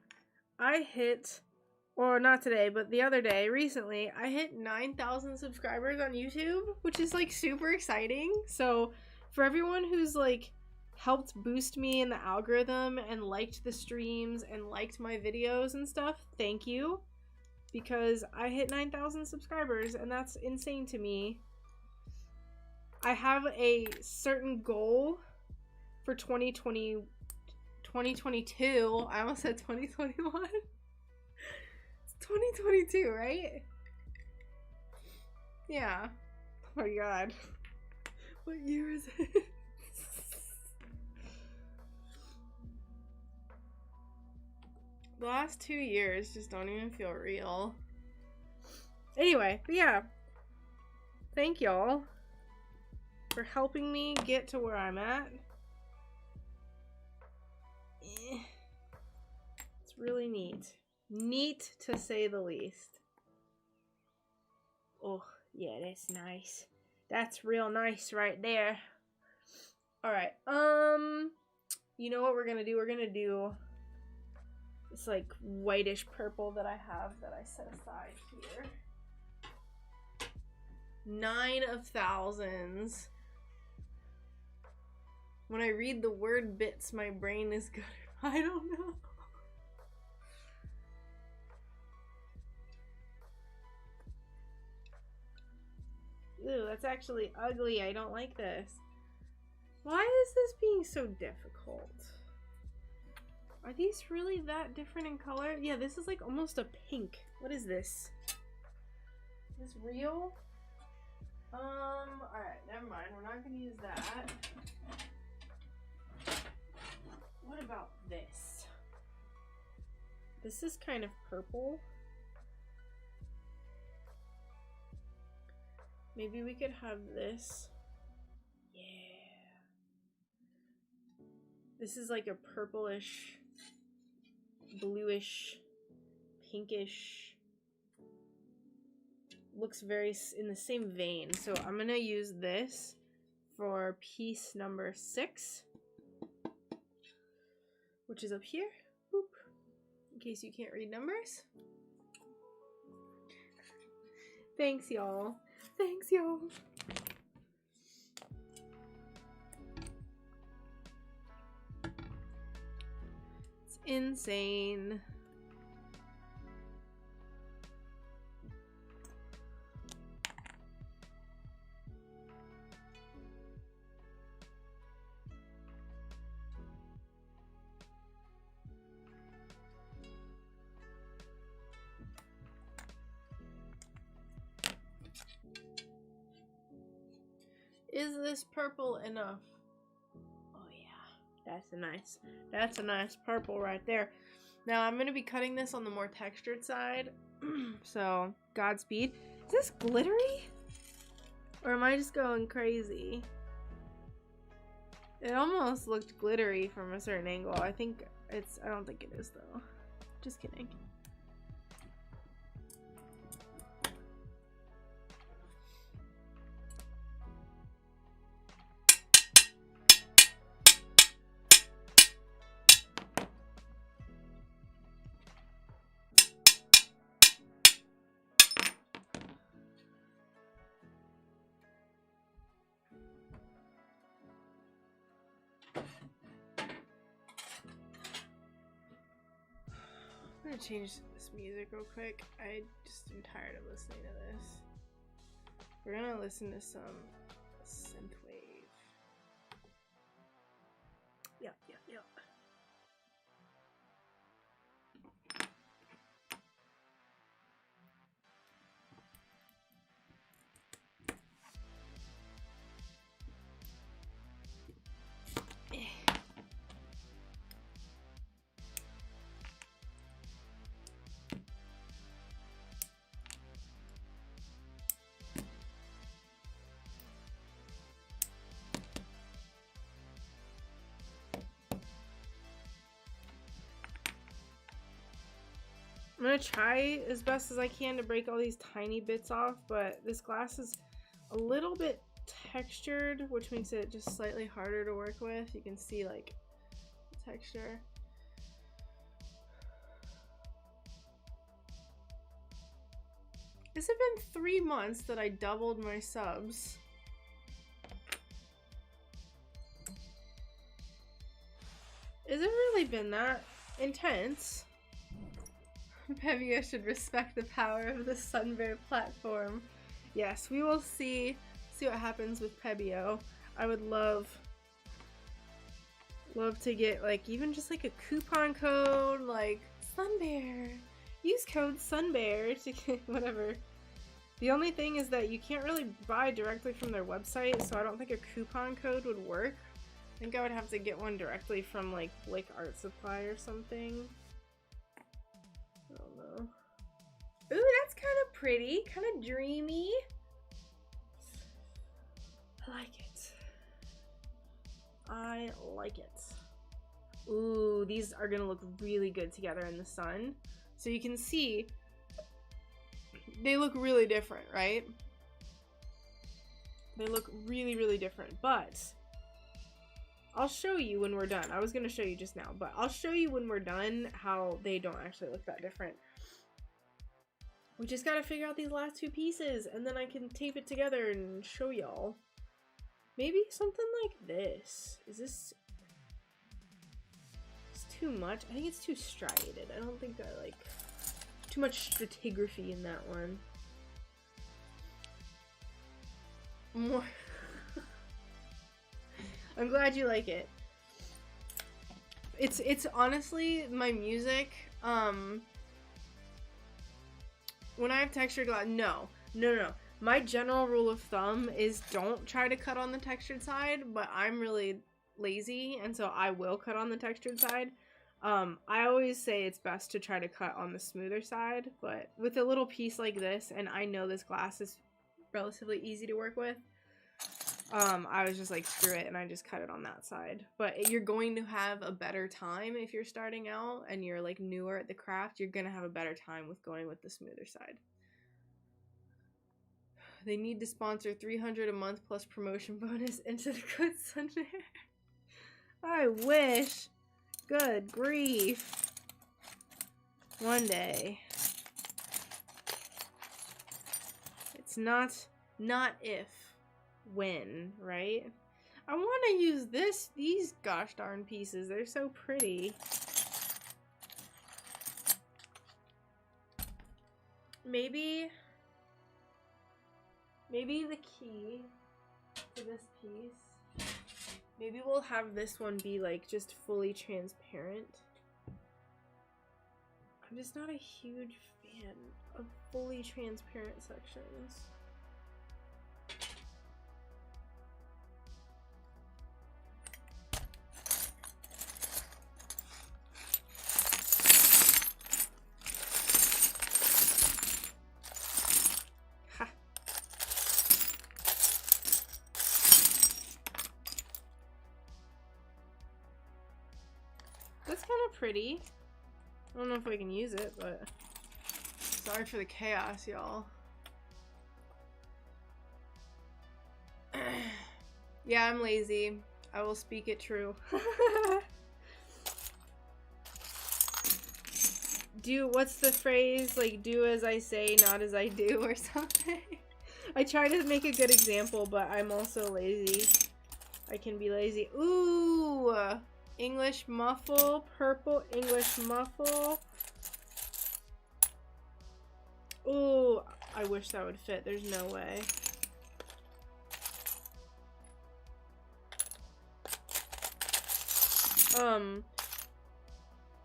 I hit, or not today, but the other day, recently, I hit 9,000 subscribers on YouTube, which is like super exciting. So for everyone who's like helped boost me in the algorithm and liked the streams and liked my videos and stuff, thank you. Because I hit 9,000 subscribers and that's insane to me. I have a certain goal for 2022. I almost said 2021. It's 2022, right? Yeah. Oh my god. What year is it? The last 2 years just don't even feel real. Anyway, but yeah. Thank y'all for helping me get to where I'm at. It's really neat. Neat to say the least. Oh, yeah, that's nice. That's real nice right there. Alright, you know what we're gonna do? We're gonna do this like whitish purple that I have that I set aside here. 9 of thousands. When I read the word bits, my brain is good. I don't know. Ew, that's actually ugly. I don't like this. Why is this being so difficult? Are these really that different in color? Yeah, this is like almost a pink. What is this? Is this real? Alright, never mind. We're not gonna use that. What about this? This is kind of purple. Maybe we could have this. Yeah. This is like a purplish, bluish, pinkish. Looks very in the same vein. So I'm gonna use this for piece number 6, which is up here. Boop. In case you can't read numbers. Thanks, y'all. Thanks, y'all. It's insane. Is this purple enough? Oh yeah, that's a nice purple right there. Now I'm gonna be cutting this on the more textured side. So Godspeed. Is this glittery? Or am I just going crazy? It almost looked glittery from a certain angle. I don't think it is though. Just kidding. I'm gonna change this music real quick. I just am tired of listening to this. We're gonna listen to some synthwave. Yep. I'm gonna try as best as I can to break all these tiny bits off, but this glass is a little bit textured, which makes it just slightly harder to work with. You can see like the texture. Has it been 3 months that I doubled my subs? Has it really been that intense? Pevio should respect the power of the SunBear platform. Yes, we will see what happens with Pebio. I would love to get like even just like a coupon code, like SunBear. Use code SunBear to get whatever. The only thing is that you can't really buy directly from their website, so I don't think a coupon code would work. I think I would have to get one directly from like Blick Art Supply or something. I don't know. Ooh, that's kind of pretty, kind of dreamy. I like it. I like it. Ooh, these are gonna look really good together in the sun. So you can see they look really different, right? They look really, really different, but I'll show you when we're done. I was gonna show you just now, but I'll show you when we're done how they don't actually look that different. We just gotta figure out these last 2 pieces, and then I can tape it together and show y'all. Maybe something like this. Is this... It's too much? I think it's too striated. I don't think I like... Too much stratigraphy in that one. More... I'm glad you like it. It's honestly my music. When I have textured glass, no. My general rule of thumb is don't try to cut on the textured side, but I'm really lazy, and so I will cut on the textured side. I always say it's best to try to cut on the smoother side, but with a little piece like this, and I know this glass is relatively easy to work with, I was just like, screw it, and I just cut it on that side. But you're going to have a better time if you're starting out and you're like newer at the craft. You're gonna have a better time with going with the smoother side. They need to sponsor $300 a month plus promotion bonus into the good SunBear. I wish. Good grief. One day. It's not if, when, right? I want to use these gosh darn pieces. They're so pretty. Maybe the key to this piece, maybe we'll have this one be like just fully transparent. I'm just not a huge fan of fully transparent sections. That's kind of pretty. I don't know if I can use it, but sorry for the chaos, y'all. Yeah, I'm lazy. I will speak it true. What's the phrase? Like, do as I say, not as I do, or something? I try to make a good example, but I'm also lazy. I can be lazy. Ooh! English muffle, purple English muffle. Ooh, I wish that would fit. There's no way.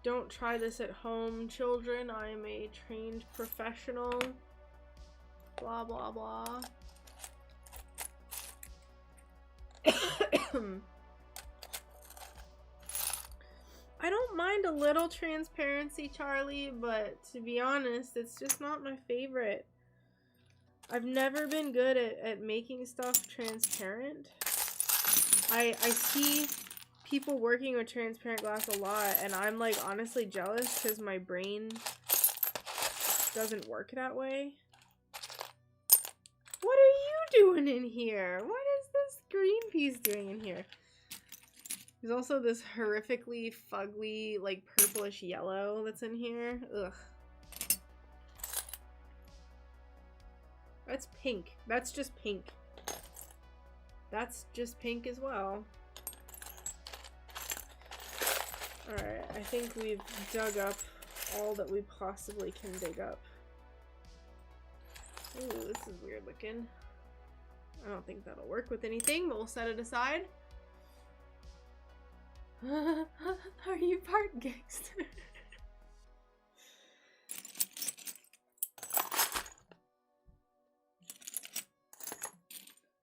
Don't try this at home, children. I am a trained professional. Blah, blah, blah. I don't mind a little transparency, Charlie, but to be honest, it's just not my favorite. I've never been good at making stuff transparent. I see people working with transparent glass a lot, and I'm like honestly jealous because my brain doesn't work that way. What are you doing in here? What is this green piece doing in here? There's also this horrifically fugly, like, purplish yellow that's in here. Ugh. That's pink. That's just pink. That's just pink as well. Alright, I think we've dug up all that we possibly can dig up. Ooh, this is weird looking. I don't think that'll work with anything, but we'll set it aside. Are you part gangster?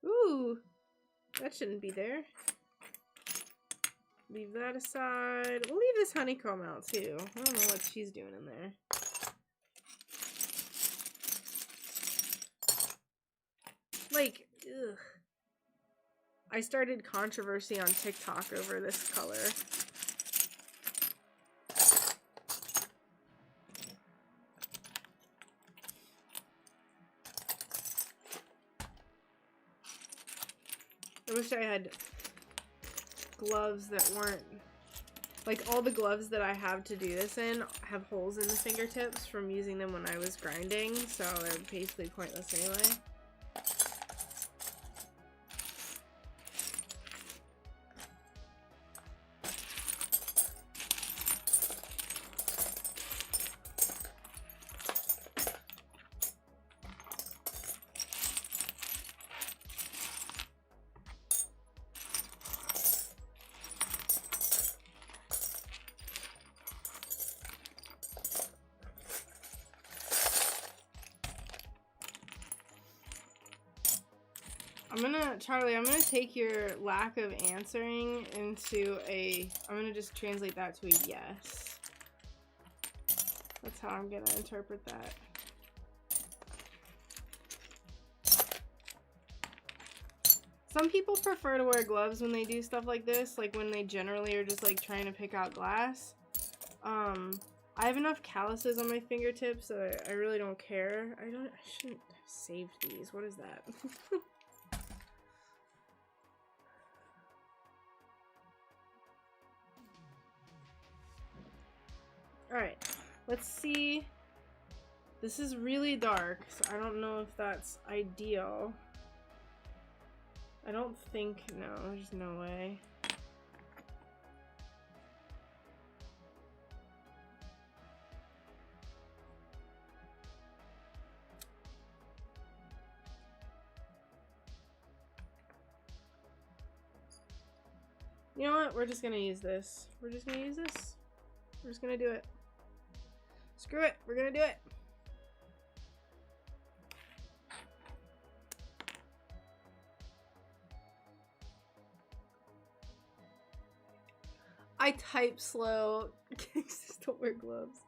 Ooh, that shouldn't be there. Leave that aside. We'll leave this honeycomb out too. I don't know what she's doing in there. Like, ugh. I started controversy on TikTok over this color. I wish I had gloves that weren't... Like, all the gloves that I have to do this in have holes in the fingertips from using them when I was grinding, so they're basically pointless anyway. Charlie, I'm gonna take your lack of answering into I'm gonna just translate that to a yes. That's how I'm gonna interpret that. Some people prefer to wear gloves when they do stuff like this, like when they generally are just like trying to pick out glass. I have enough calluses on my fingertips that I really don't care. I shouldn't have saved these. What is that? Alright, let's see. This is really dark, so I don't know if that's ideal. I don't think, no, there's no way. You know what? We're just gonna use this. We're just gonna use this. We're just gonna do it. Screw it. We're gonna do it. I type slow. Just don't wear gloves.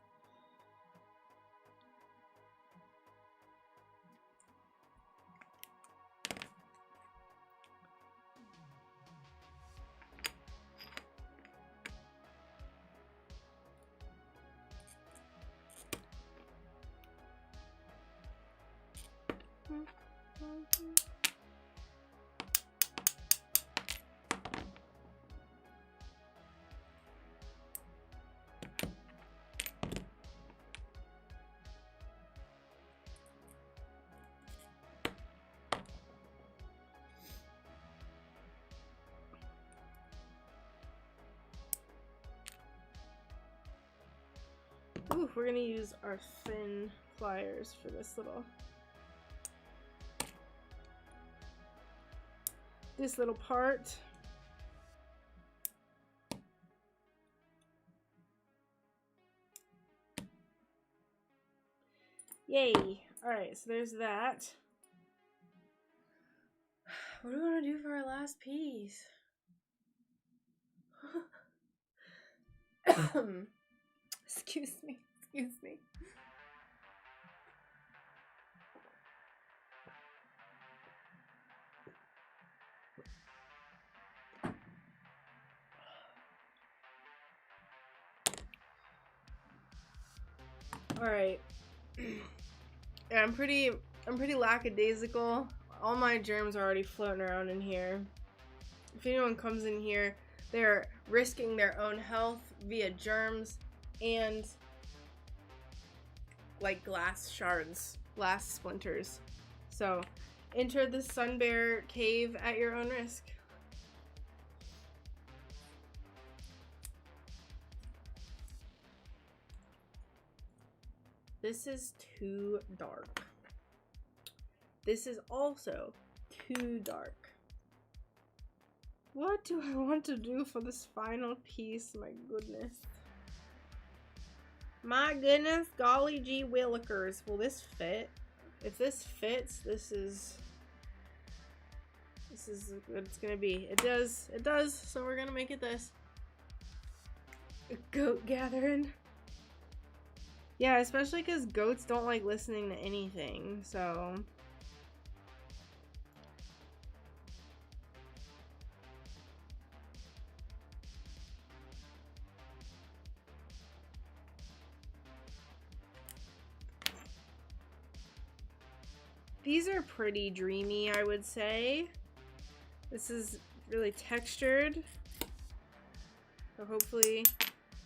Ooh, we're gonna use our thin pliers for this little part. Yay! Alright, so there's that. What do we want to do for our last piece? Excuse me. Alright. Yeah, I'm pretty lackadaisical. All my germs are already floating around in here. If anyone comes in here, they're risking their own health via germs and like glass shards, glass splinters. So enter the SunBear cave at your own risk. This is too dark. This is also too dark. What do I want to do for this final piece? My goodness. My goodness, golly gee willikers. Will this fit? If this fits, this is what it's gonna be. It does, so we're gonna make it this. Goat gathering. Yeah, especially because goats don't like listening to anything, so. These are pretty dreamy, I would say. This is really textured. So hopefully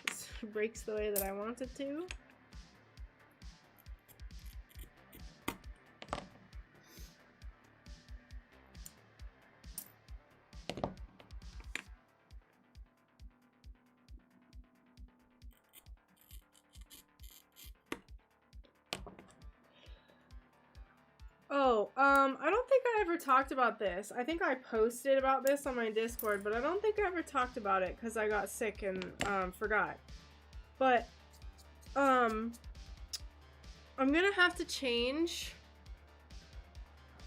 this breaks the way that I want it to. I don't think I ever talked about this. I think I posted about this on my Discord, but I don't think I ever talked about it because I got sick and forgot. But I'm gonna have to change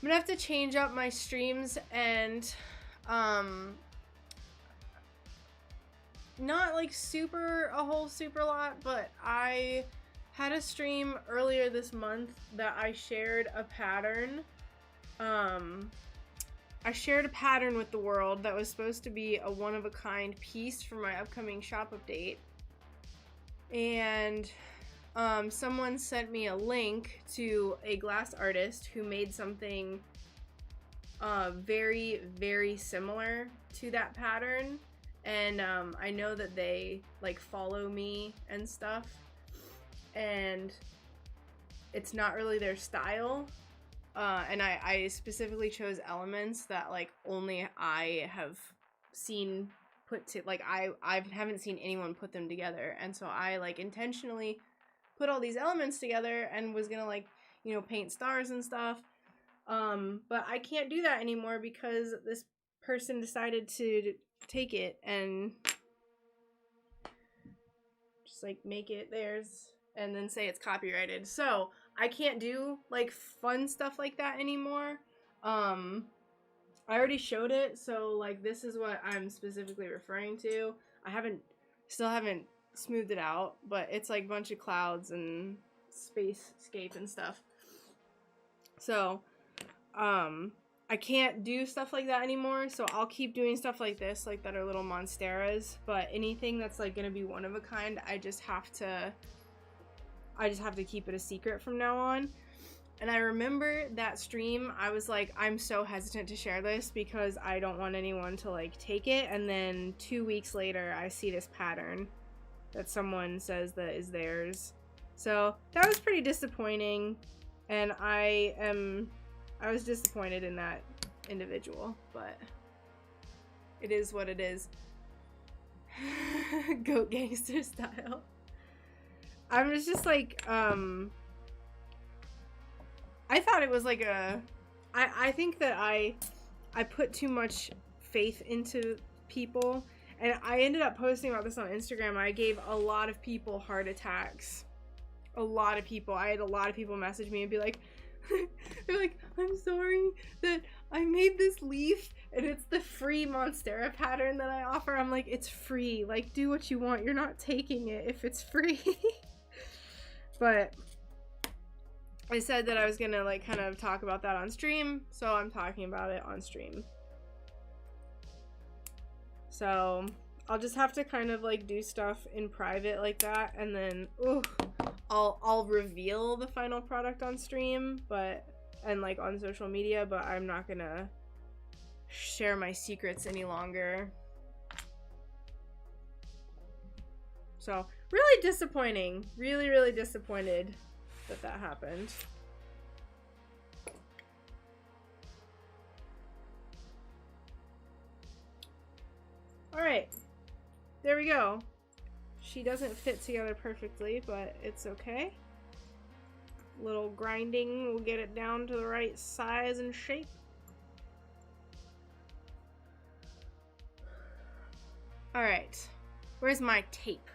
gonna have to change up my streams and not like a whole super lot, but I had a stream earlier this month that I shared a pattern. I shared a pattern with the world that was supposed to be a one-of-a-kind piece for my upcoming shop update. And someone sent me a link to a glass artist who made something very, very similar to that pattern. And I know that they like follow me and stuff, and it's not really their style. And I specifically chose elements that like only I have seen put to, like I haven't seen anyone put them together, and so I like intentionally put all these elements together and was gonna like, you know, paint stars and stuff. But I can't do that anymore because this person decided to take it and just like make it theirs and then say it's copyrighted. So I can't do like fun stuff like that anymore. I already showed it, so like this is what I'm specifically referring to. Still haven't smoothed it out, but it's like a bunch of clouds and spacescape and stuff. So I can't do stuff like that anymore, so I'll keep doing stuff like this, like that are little monsteras, but anything that's like gonna be one of a kind, I just have to keep it a secret from now on. And I remember that stream, I was like, I'm so hesitant to share this because I don't want anyone to like take it, and then 2 weeks later I see this pattern that someone says that is theirs. So that was pretty disappointing, and I was disappointed in that individual, but it is what it is. Goat gangster style. I was just like, I thought it was like I think that I put too much faith into people, and I ended up posting about this on Instagram. I gave a lot of people heart attacks. A lot of people. I had a lot of people message me and be like, they're like, I'm sorry that I made this leaf and it's the free Monstera pattern that I offer. I'm like, it's free. Like, do what you want. You're not taking it if it's free. But I said that I was gonna like kind of talk about that on stream, so I'm talking about it on stream. So I'll just have to kind of like do stuff in private like that, and then I'll reveal the final product on stream, and like on social media, but I'm not gonna share my secrets any longer. So really disappointing. Really, really disappointed that happened. Alright. There we go. She doesn't fit together perfectly, but it's okay. Little grinding will get it down to the right size and shape. Alright. Where's my tape?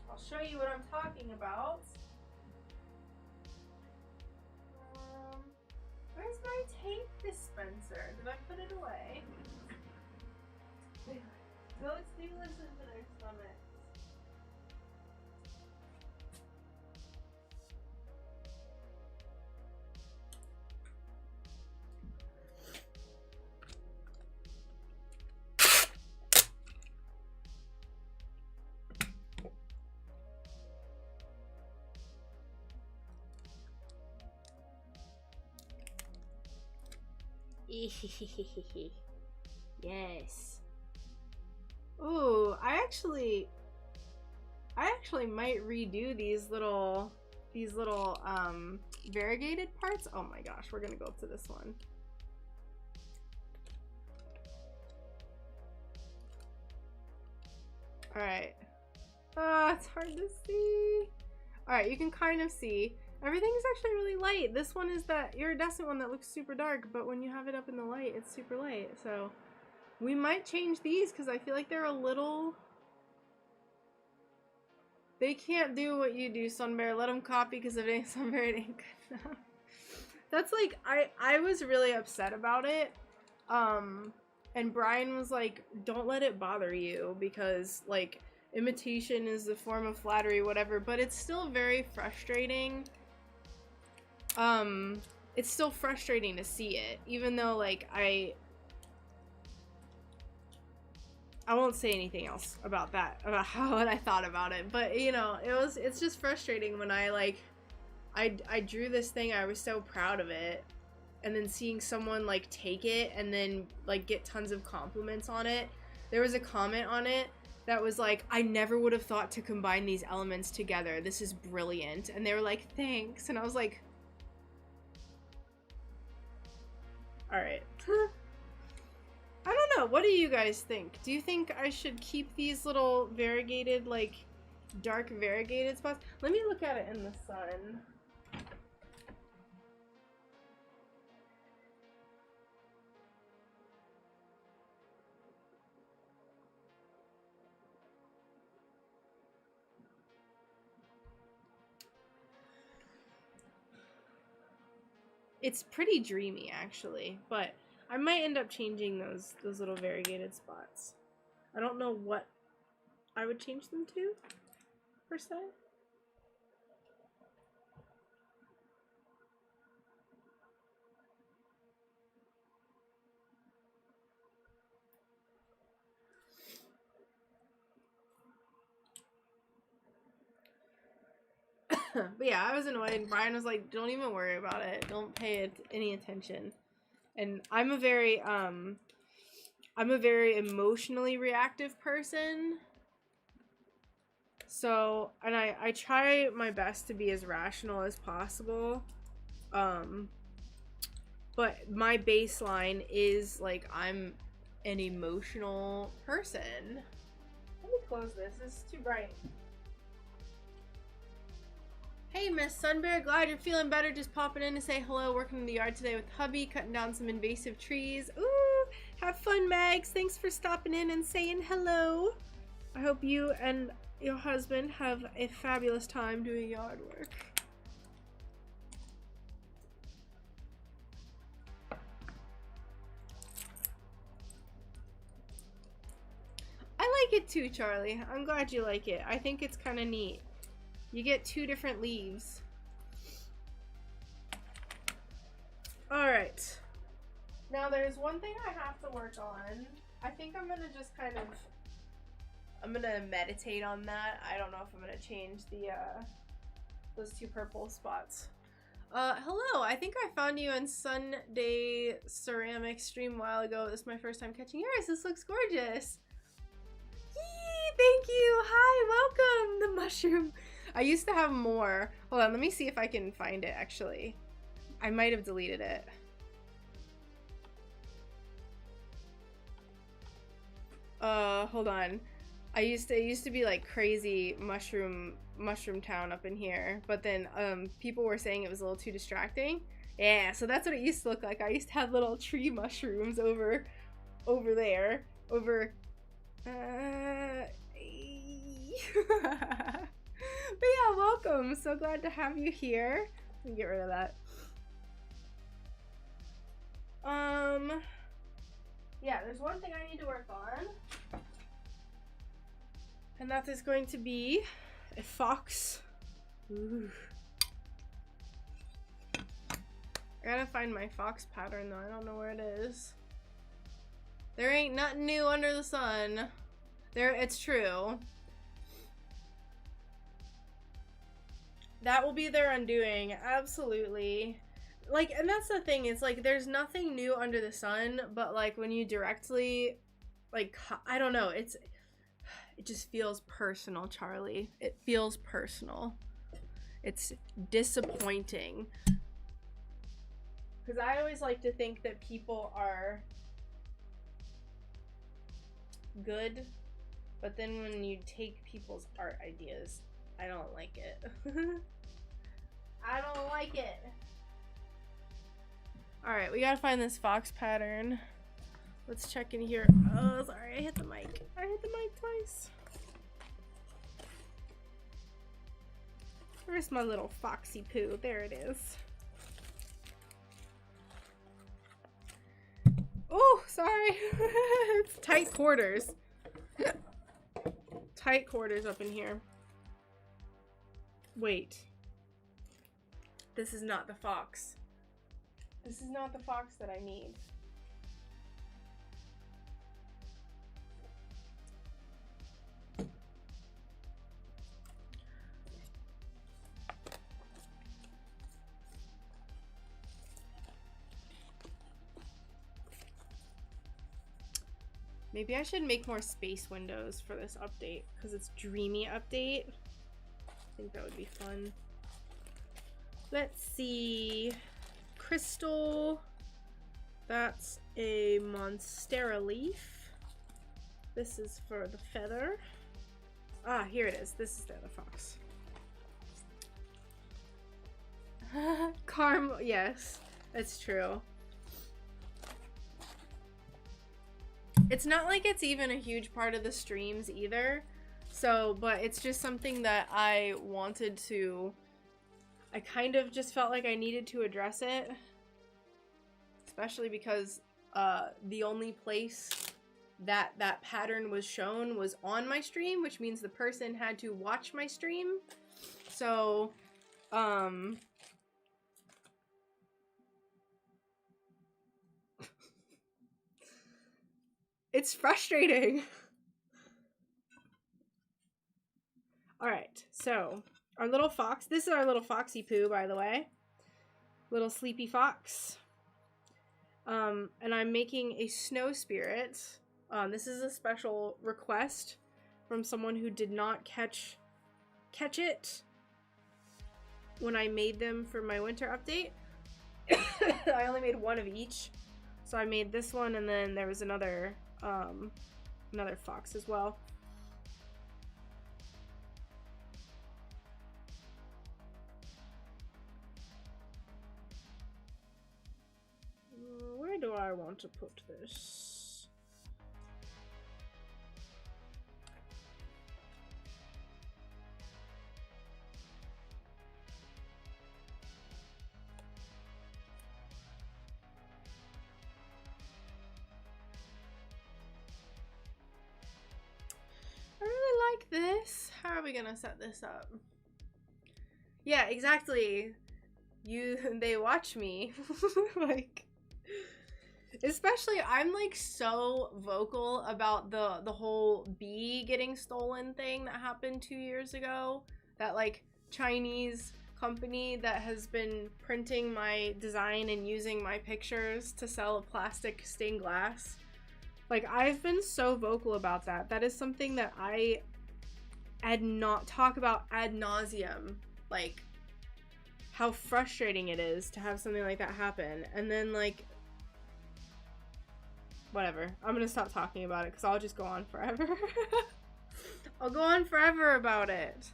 I'll show you what I'm talking about. Where's my tape dispenser? Did I put it away? Goats do listen to their stomachs. Yes. Ooh, I actually might redo these little variegated parts. Oh my gosh, we're gonna go up to this one. Alright. It's hard to see. Alright, you can kind of see. Everything is actually really light. This one is that iridescent one that looks super dark, but when you have it up in the light, it's super light. So we might change these because I feel like they're a little... They can't do what you do, SunBear. Let them copy because if it ain't SunBear, it ain't good enough. That's like, I was really upset about it. And Brian was like, don't let it bother you because, like, imitation is a form of flattery, whatever, but it's still very frustrating. It's still frustrating to see it, even though, like, I won't say anything else about that, about what I thought about it, but, you know, it's just frustrating when I drew this thing, I was so proud of it, and then seeing someone, like, take it and then, like, get tons of compliments on it. There was a comment on it that was like, I never would have thought to combine these elements together. This is brilliant. And they were like, thanks. And I was like, alright. I don't know. What do you guys think? Do you think I should keep these little variegated, like, dark variegated spots? Let me look at it in the sun. It's pretty dreamy, actually, but I might end up changing those little variegated spots. I don't know what I would change them to, per se. But yeah, I was annoyed. Brian was like, don't even worry about it. Don't pay it any attention. And I'm a very emotionally reactive person. So, and I try my best to be as rational as possible. But my baseline is, like, I'm an emotional person. Let me close this. This is too bright. Hey, Miss SunBear, glad you're feeling better. Just popping in to say hello. Working in the yard today with hubby, cutting down some invasive trees. Ooh, have fun, Mags. Thanks for stopping in and saying hello. I hope you and your husband have a fabulous time doing yard work. I like it too, Charlie. I'm glad you like it. I think it's kind of neat. You get 2 different leaves. Alright. Now there's one thing I have to work on. I think I'm gonna just kind of... I'm gonna meditate on that. I don't know if I'm gonna change the, those 2 purple spots. Hello, I think I found you on Sunday Ceramic stream a while ago. This is my first time catching yours. This looks gorgeous. Yee, thank you. Hi, welcome. The mushroom. I used to have more. Hold on, let me see if I can find it, actually. I might have deleted it. Hold on. It used to be like crazy mushroom town up in here, but then people were saying it was a little too distracting. Yeah, so that's what it used to look like. I used to have little tree mushrooms over there. But yeah, welcome. So glad to have you here. Let me get rid of that. Yeah, there's one thing I need to work on. And that is going to be a fox. Ooh. I gotta find my fox pattern though. I don't know where it is. There ain't nothing new under the sun. It's true. That will be their undoing, absolutely. Like, and that's the thing, it's like, there's nothing new under the sun, but like, when you directly, like, I don't know, it just feels personal, Charlie. It feels personal. It's disappointing. Because I always like to think that people are good, but then when you take people's art ideas, I don't like it. I don't like it. Alright, we gotta find this fox pattern. Let's check in here. Oh, sorry, I hit the mic. I hit the mic twice. Where's my little foxy poo? There it is. Oh, sorry. It's tight quarters. Tight quarters up in here. Wait. This is not the fox. This is not the fox that I need. Maybe I should make more space windows for this update because it's dreamy update. I think that would be fun. Let's see. Crystal. That's a Monstera leaf. This is for the feather. Ah, here it is. This is the other fox. Caramel. Yes, that's true. It's not like it's even a huge part of the streams either. So, but it's just something that I wanted to... I kind of just felt like I needed to address it. Especially because the only place that that pattern was shown was on my stream, which means the person had to watch my stream. So, it's frustrating. Alright, so our little fox. This is our little foxy poo, by the way. Little sleepy fox. And I'm making a snow spirit. This is a special request from someone who did not catch it when I made them for my winter update. I only made one of each. So I made this one, and then there was another fox as well. Where do I want to put this? I really like this. How are we gonna set this up? Yeah, exactly. They watch me. Like, especially, I'm like so vocal about the whole bee getting stolen thing that happened 2 years ago. That like Chinese company that has been printing my design and using my pictures to sell plastic stained glass. Like, I've been so vocal about that. That is something that I talk about ad nauseum. Like, how frustrating it is to have something like that happen. And then, like, whatever. I'm gonna stop talking about it because I'll just go on forever. I'll go on forever about it.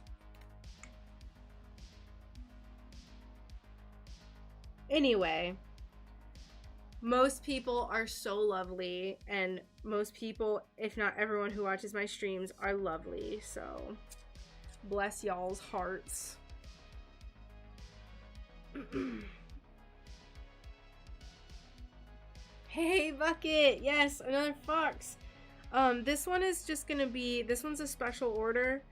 Anyway, most people are so lovely, and most people, if not everyone who watches my streams, are lovely. So, bless y'all's hearts. Hey, Bucket! Yes, another fox. This one is just gonna be, this one's a special order.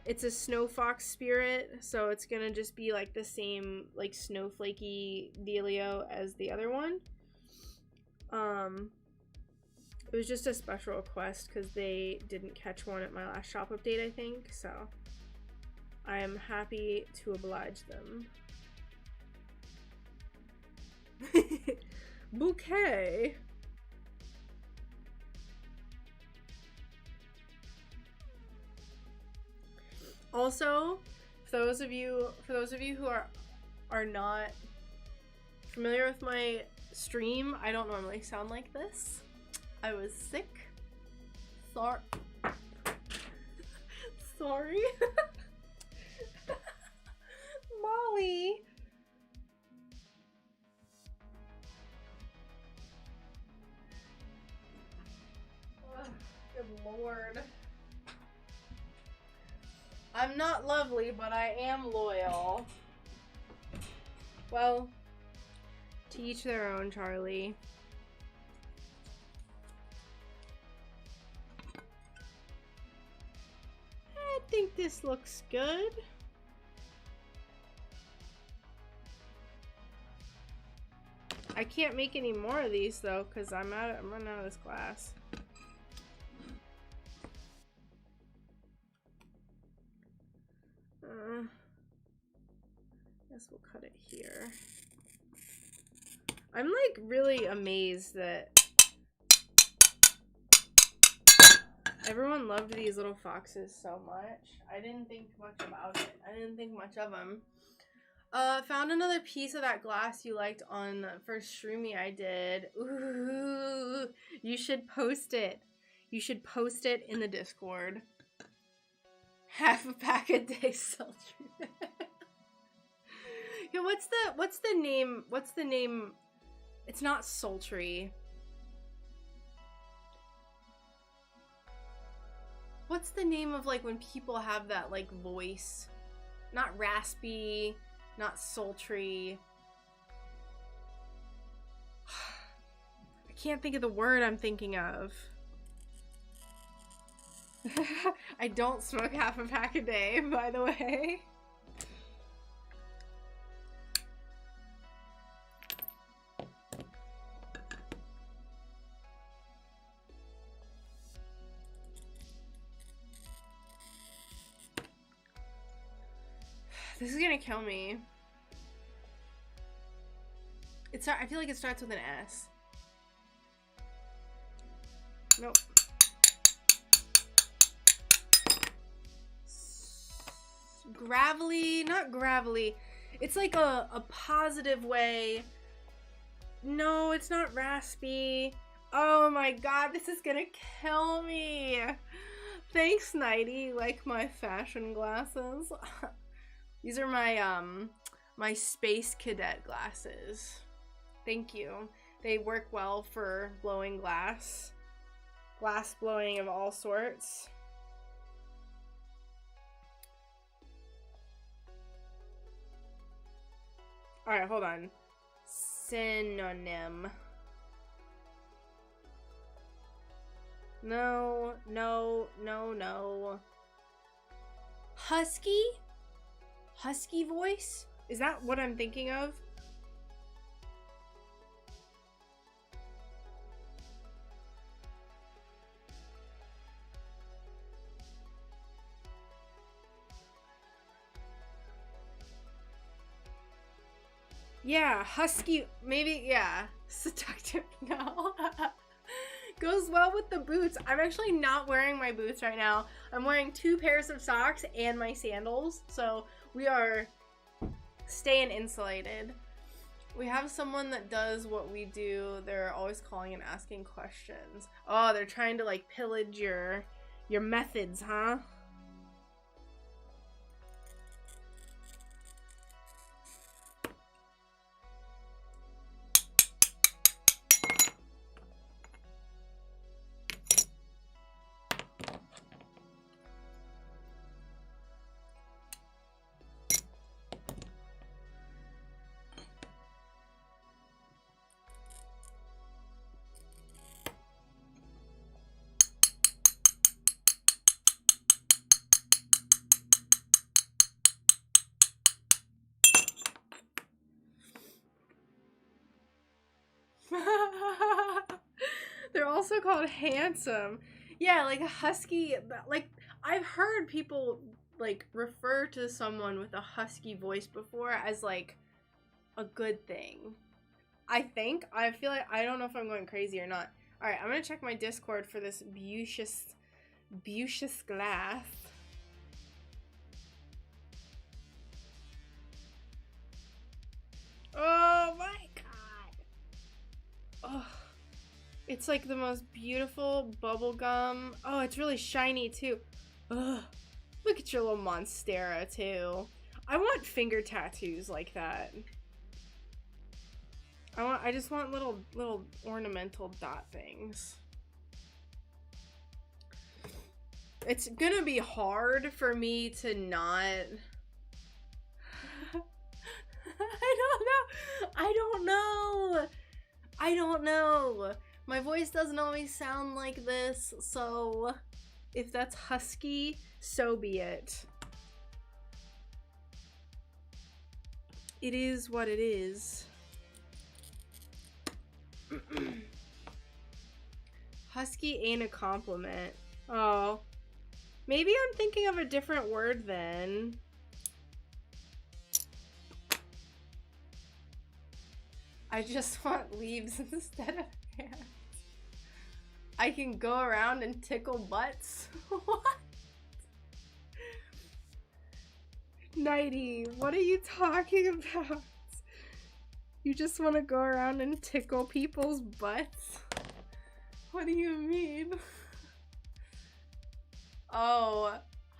It's a snow fox spirit, so it's gonna just be like the same, like, snowflakey dealio as the other one. It was just a special request because they didn't catch one at my last shop update, I think, so I am happy to oblige them. Bouquet. Also, for those of you who are not familiar with my stream, I don't normally sound like this. I was sick. Sorry. Sorry. Molly. Good Lord. I'm not lovely, but I am loyal. Well, to each their own, Charlie. think this looks good. I can't make any more of these though, because I'm running out of this glass. Guess we'll cut it here. I'm like really amazed that everyone loved these little foxes so much. I didn't think much about it. I didn't think much of them. Found another piece of that glass you liked on the first streamy I did. Ooh, you should post it. You should post it in the Discord. Half a pack a day sultry. Yeah, what's the name? What's the name? It's not sultry. What's the name of like when people have that like voice? Not raspy, not sultry. I can't think of the word I'm thinking of. I don't smoke half a pack a day, by the way. This is gonna kill me. I feel like it starts with an S. Nope. Gravelly, not gravelly. It's like a positive way. No, it's not raspy. Oh my god, this is gonna kill me. Thanks, Nighty. Like my fashion glasses. These are my my space cadet glasses. Thank you. They work well for blowing glass. Glass blowing of all sorts. Alright, hold on. Synonym. No, no, no, no. Husky? Husky voice? Is that what I'm thinking of? Yeah, husky, maybe, yeah. Seductive, no. Goes well with the boots. I'm actually not wearing my boots right now. I'm wearing 2 pairs of socks and my sandals, so we are staying insulated. We have someone that does what we do. They're always calling and asking questions. Oh, they're trying to like pillage your methods, huh? They're also called handsome. Yeah, like a husky, like I've heard people like refer to someone with a husky voice before as like a good thing. I feel like, I don't know if I'm going crazy or not. Alright, I'm gonna check my Discord for this beauteous glass. Oh my god. Oh, it's like the most beautiful bubble gum. Oh, it's really shiny too. Ugh. Look at your little monstera too. I want finger tattoos like that. I just want little ornamental dot things. It's gonna be hard for me to not. I don't know. My voice doesn't always sound like this, so If that's husky, so be it. It is what it is. Husky ain't a compliment. Oh. Maybe I'm thinking of a different word then. I just want leaves instead of hands. I can go around and tickle butts. What? Nighty, what are you talking about? You just want to go around and tickle people's butts? What do you mean? Oh,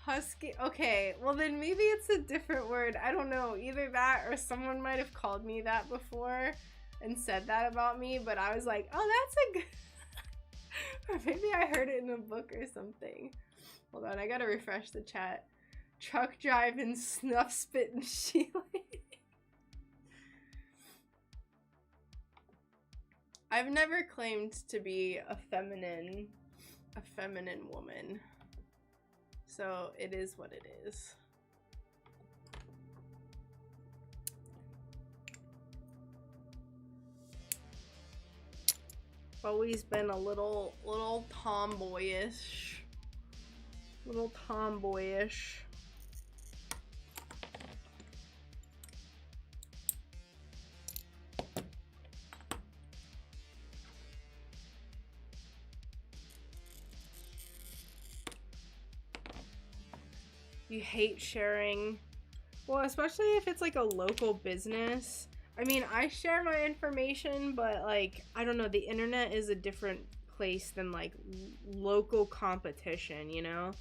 husky. Okay, well then maybe it's a different word. I don't know. Either that or someone might have called me that before and said that about me, but I was like, oh, that's a good... Or maybe I heard it in a book or something. Hold on, I gotta refresh the chat. Truck driving, snuff spitting, Sheila. I've never claimed to be a feminine woman. So it is what it is. Always been a little tomboyish. Little tomboyish. You hate sharing. Well, especially if it's like a local business. I mean, I share my information, but like, I don't know, the internet is a different place than like local competition, you know?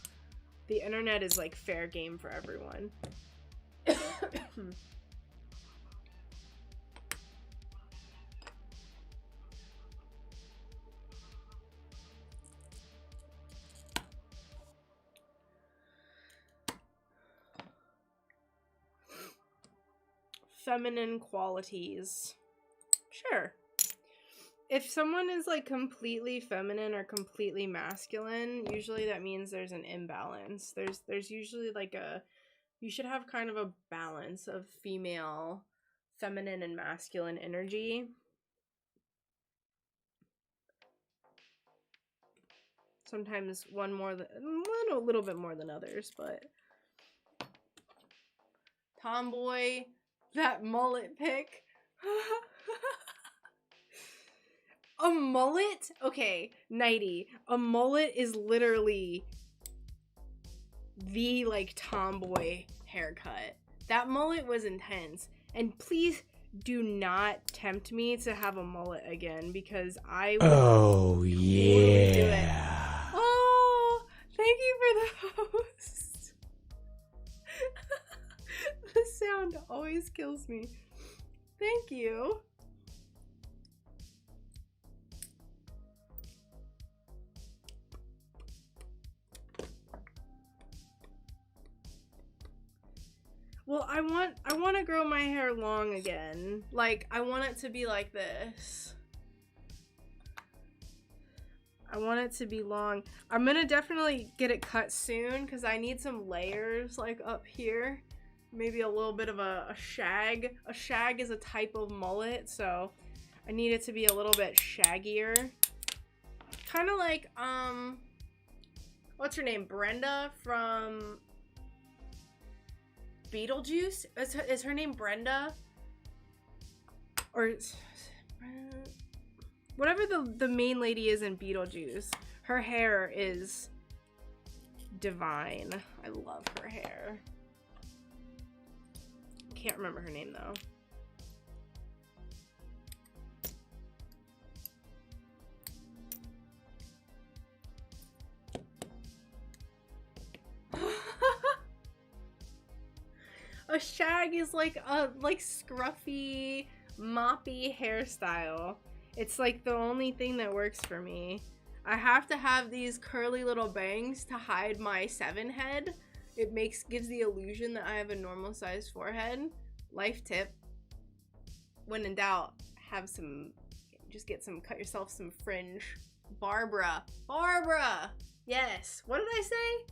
The internet is like fair game for everyone. Feminine qualities. Sure. If someone is like completely feminine or completely masculine, usually that means there's an imbalance. There's usually like you should have kind of a balance of female, feminine, and masculine energy. Sometimes one a little bit more than others, but tomboy, that mullet pic. A mullet? Okay, Nighty. A mullet is literally the like tomboy haircut. That mullet was intense. And please do not tempt me to have a mullet again because I will totally do it. Oh, thank you for the host. The sound always kills me. Thank you. Well, I want to grow my hair long again. Like, I want it to be like this. I want it to be long. I'm gonna definitely get it cut soon because I need some layers like up here. Maybe a little bit of a shag. A shag is a type of mullet, so I need it to be a little bit shaggier. Kind of like, what's her name? Brenda from Beetlejuice? Is her name Brenda? Or whatever the main lady is in Beetlejuice. Her hair is divine. I love her hair. Can't remember her name though. A shag is like a scruffy, moppy hairstyle. It's like the only thing that works for me. I have to have these curly little bangs to hide my 7 head. It gives the illusion that I have a normal sized forehead. Life tip. When in doubt, cut yourself some fringe. Barbara, Yes. What did I say?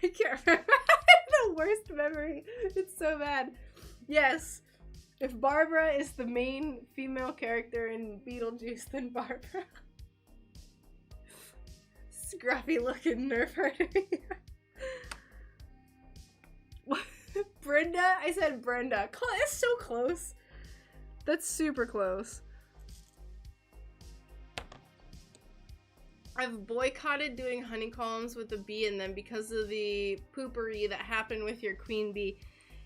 I can't remember. I have the worst memory. It's so bad. Yes. If Barbara is the main female character in Beetlejuice, then Barbara. Scruffy looking nerf herder. Brenda? I said Brenda. It's so close. That's super close. I've boycotted doing honeycombs with the bee in them because of the poopery that happened with your queen bee.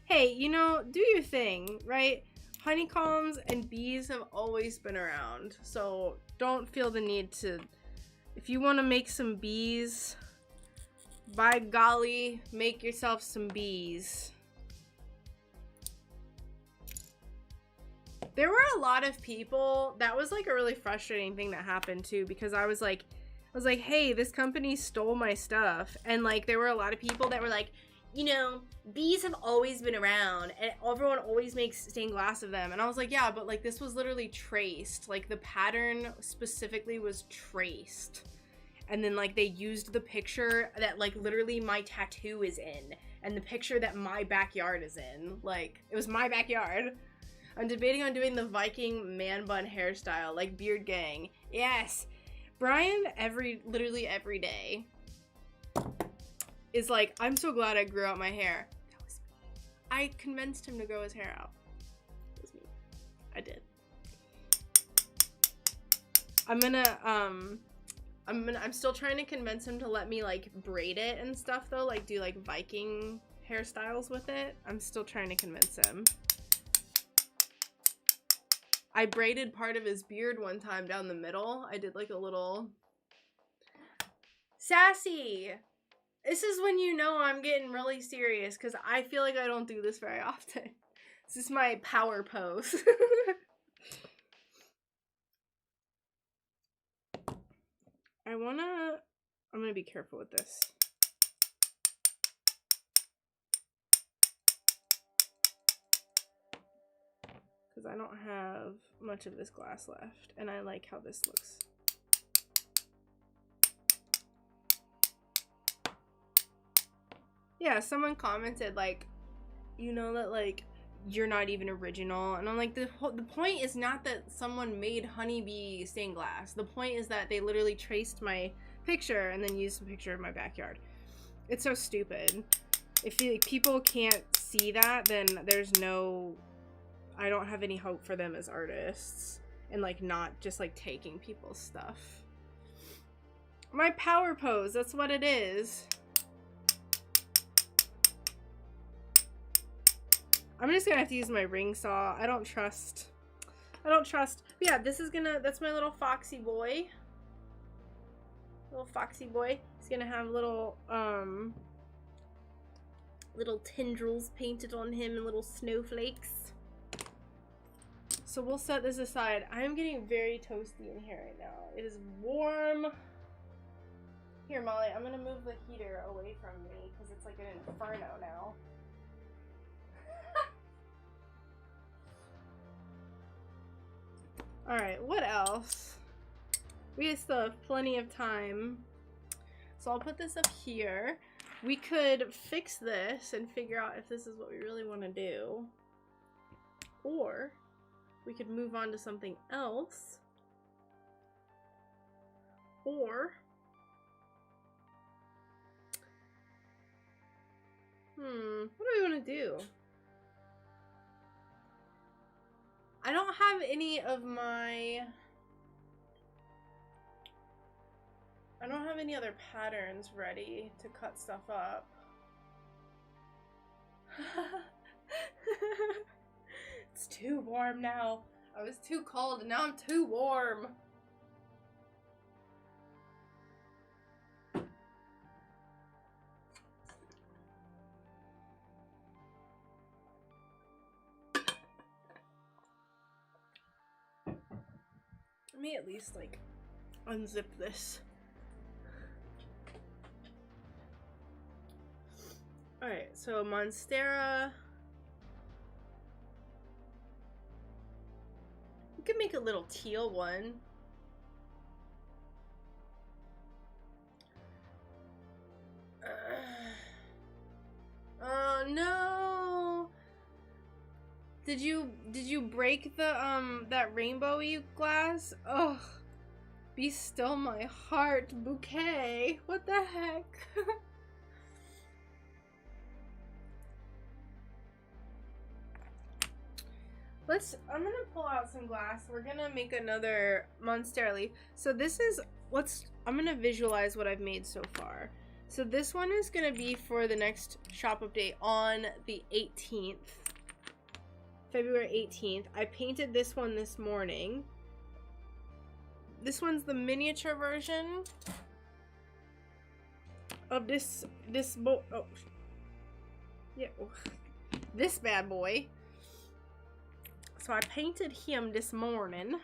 Hey, you know, do your thing, right? Honeycombs and bees have always been around, so don't feel the need to... If you want to make some bees, by golly, make yourself some bees. There were a lot of people, that was like a really frustrating thing that happened too, because I was like, hey, this company stole my stuff. And like, there were a lot of people that were like, you know, bees have always been around and everyone always makes stained glass of them. And I was like, yeah, but like this was literally traced. Like the pattern specifically was traced. And then like they used the picture that like literally my tattoo is in and the picture that my backyard is in. Like it was my backyard. I'm debating on doing the Viking man bun hairstyle like Beard Gang. Yes. Brian literally every day is like, I'm so glad I grew out my hair. That was me. I convinced him to grow his hair out. That was me. I did. I'm still trying to convince him to let me like braid it and stuff though, like do like Viking hairstyles with it. I'm still trying to convince him. I braided part of his beard one time down the middle. I did like a little... Sassy! This is when you know I'm getting really serious because I feel like I don't do this very often. This is my power pose. I'm gonna be careful with this. Because I don't have much of this glass left, and I like how this looks. Yeah, someone commented, like, you know that, like, you're not even original, and I'm like, the point is not that someone made honeybee stained glass. The point is that they literally traced my picture and then used a picture of my backyard. It's so stupid. If like, people can't see that, then there's no... I don't have any hope for them as artists and like not just like taking people's stuff. My power pose, that's what it is. I'm just gonna have to use my ring saw. I don't trust. But yeah, that's my little foxy boy. Little foxy boy. He's gonna have little tendrils painted on him and little snowflakes. So we'll set this aside. I'm getting very toasty in here right now. It is warm. Here, Molly, I'm gonna move the heater away from me because it's like an inferno now. Alright, what else? We still have plenty of time. So I'll put this up here. We could fix this and figure out if this is what we really want to do. Or we could move on to something else. Or what do we want to do? I don't have any of my... I don't have any other patterns ready to cut stuff up. It's too warm now. I was too cold and now I'm too warm. Let me at least like unzip this. Alright, so Monstera. We could make a little teal one. no. Did you break the that rainbowy glass? Ugh. Be still my heart, bouquet. What the heck? I'm gonna pull out some glass. We're gonna make another Monstera leaf. So this is I'm gonna visualize what I've made so far. So this one is gonna be for the next shop update on the 18th. February 18th. I painted this one this morning. This one's the miniature version of this bad boy. So I painted him this morning,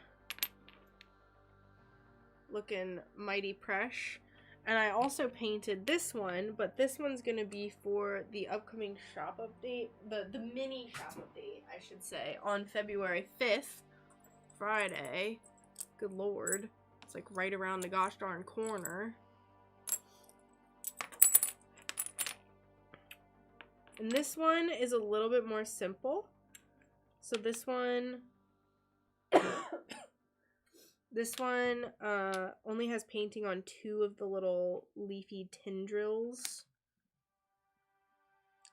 looking mighty fresh. And I also painted this one, but this one's gonna be for the upcoming shop update, the mini shop update, I should say, on February 5th, Friday. Good lord, it's like right around the gosh darn corner. And this one is a little bit more simple. So this one, only has painting on 2 of the little leafy tendrils,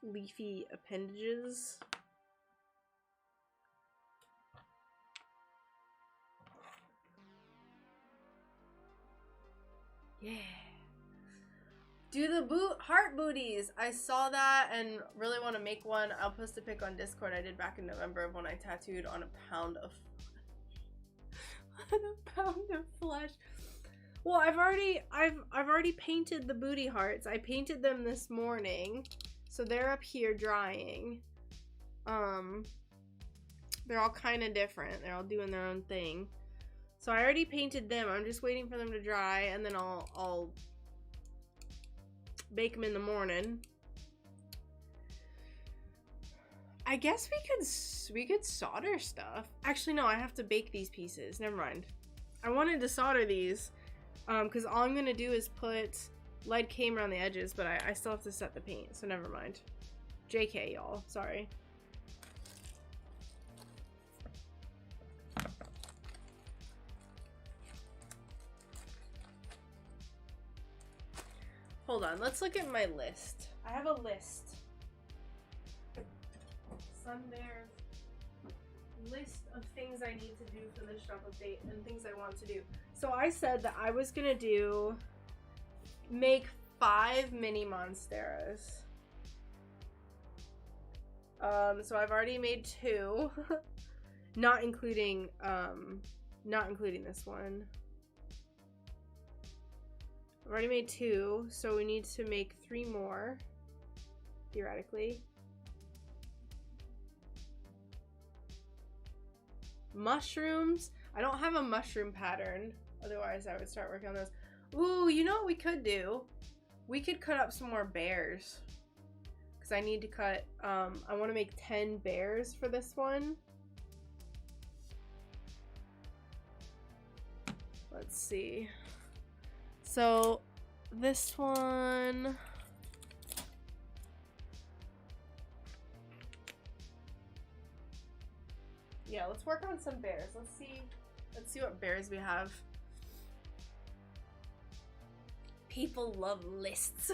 leafy appendages. Yeah. Do the heart booties. I saw that and really want to make one. I'll post a pic on Discord I did back in November of when I tattooed on a pound of flesh. Well, I've already painted the booty hearts. I painted them this morning. So they're up here drying. They're all kind of different. They're all doing their own thing. So I already painted them. I'm just waiting for them to dry, and then I'll bake them in the morning. I guess we could solder stuff. Actually, no, I have to bake these pieces. Never mind. I wanted to solder these, because all I'm gonna do is put lead came around the edges, but I still have to set the paint, so never mind. JK, y'all. Sorry. Hold on, let's look at my list. I have a list. SunBear's list of things I need to do for this shop update and things I want to do. So I said that I was gonna make 5 mini Monsteras. So I've already made 2, not including this one. I've already made 2, so we need to make 3 more, theoretically. Mushrooms. I don't have a mushroom pattern, otherwise I would start working on those. Ooh, you know what we could do? We could cut up some more bears. Because I need to cut, I want to make 10 bears for this one. Let's see. So this one, yeah, let's work on some bears. Let's see what bears we have. People love lists.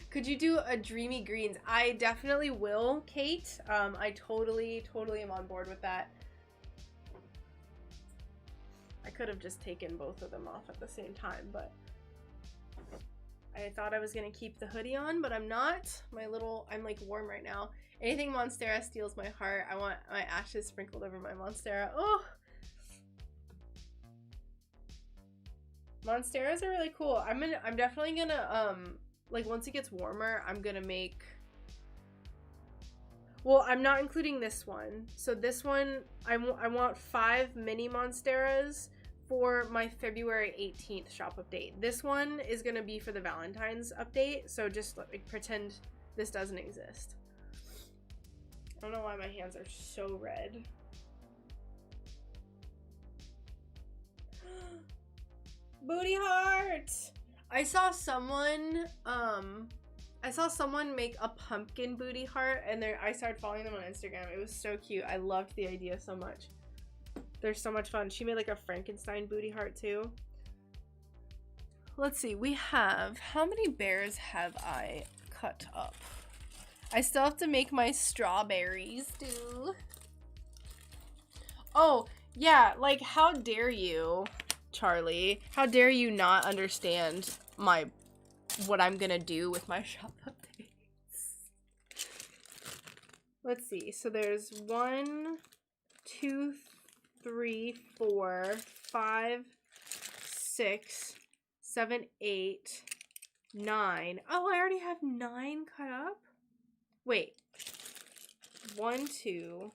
Could you do a dreamy greens? I definitely will, Kate. I totally am on board with that. I could have just taken both of them off at the same time, but I thought I was gonna keep the hoodie on, but I'm not. I'm like warm right now. Anything Monstera steals my heart. I want my ashes sprinkled over my Monstera. Oh! Monsteras are really cool. I'm definitely gonna, like once it gets warmer, I'm gonna make, well, I'm not including this one. So this one, I want 5 mini Monsteras for my February 18th shop update. This one is gonna be for the Valentine's update, so just like pretend this doesn't exist. I don't know why my hands are so red. Booty heart! I saw someone I saw someone make a pumpkin booty heart, and I started following them on Instagram. It was so cute. I loved the idea so much. They're so much fun. She made like a Frankenstein booty heart too. Let's see. We have, how many bears have I cut up? I still have to make my strawberries too. Oh, yeah. Like, how dare you, Charlie? How dare you not understand what I'm gonna do with my shop updates? Let's see. So there's 1, 2, 3, 4, 5, 6, 7, 8, 9. Oh, I already have 9 cut up? Wait. 1, 2,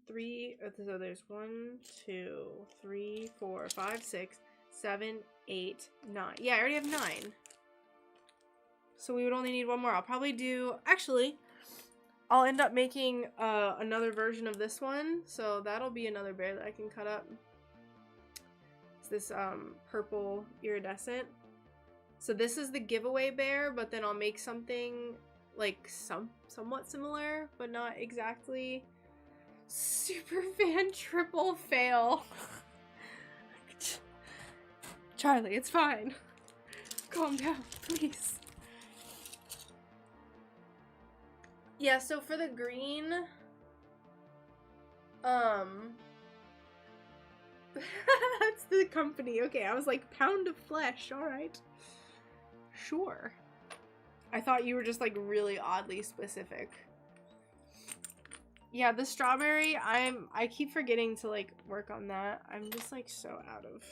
3. So there's 1, 2, 3, 4, 5, 6, 7, 8, 9. Yeah, I already have 9. So we would only need 1 more. I'll probably do, actually, I'll end up making another version of this one. So that'll be another bear that I can cut up. It's this purple iridescent. So this is the giveaway bear, but then I'll make something like somewhat similar, but not exactly. Super fan triple fail. Charlie, it's fine. Calm down, please. Yeah, so for the green, that's the company. Okay, I was like, pound of flesh, alright. Sure. I thought you were just like really oddly specific. Yeah, the strawberry, I keep forgetting to like work on that. I'm just like so out of...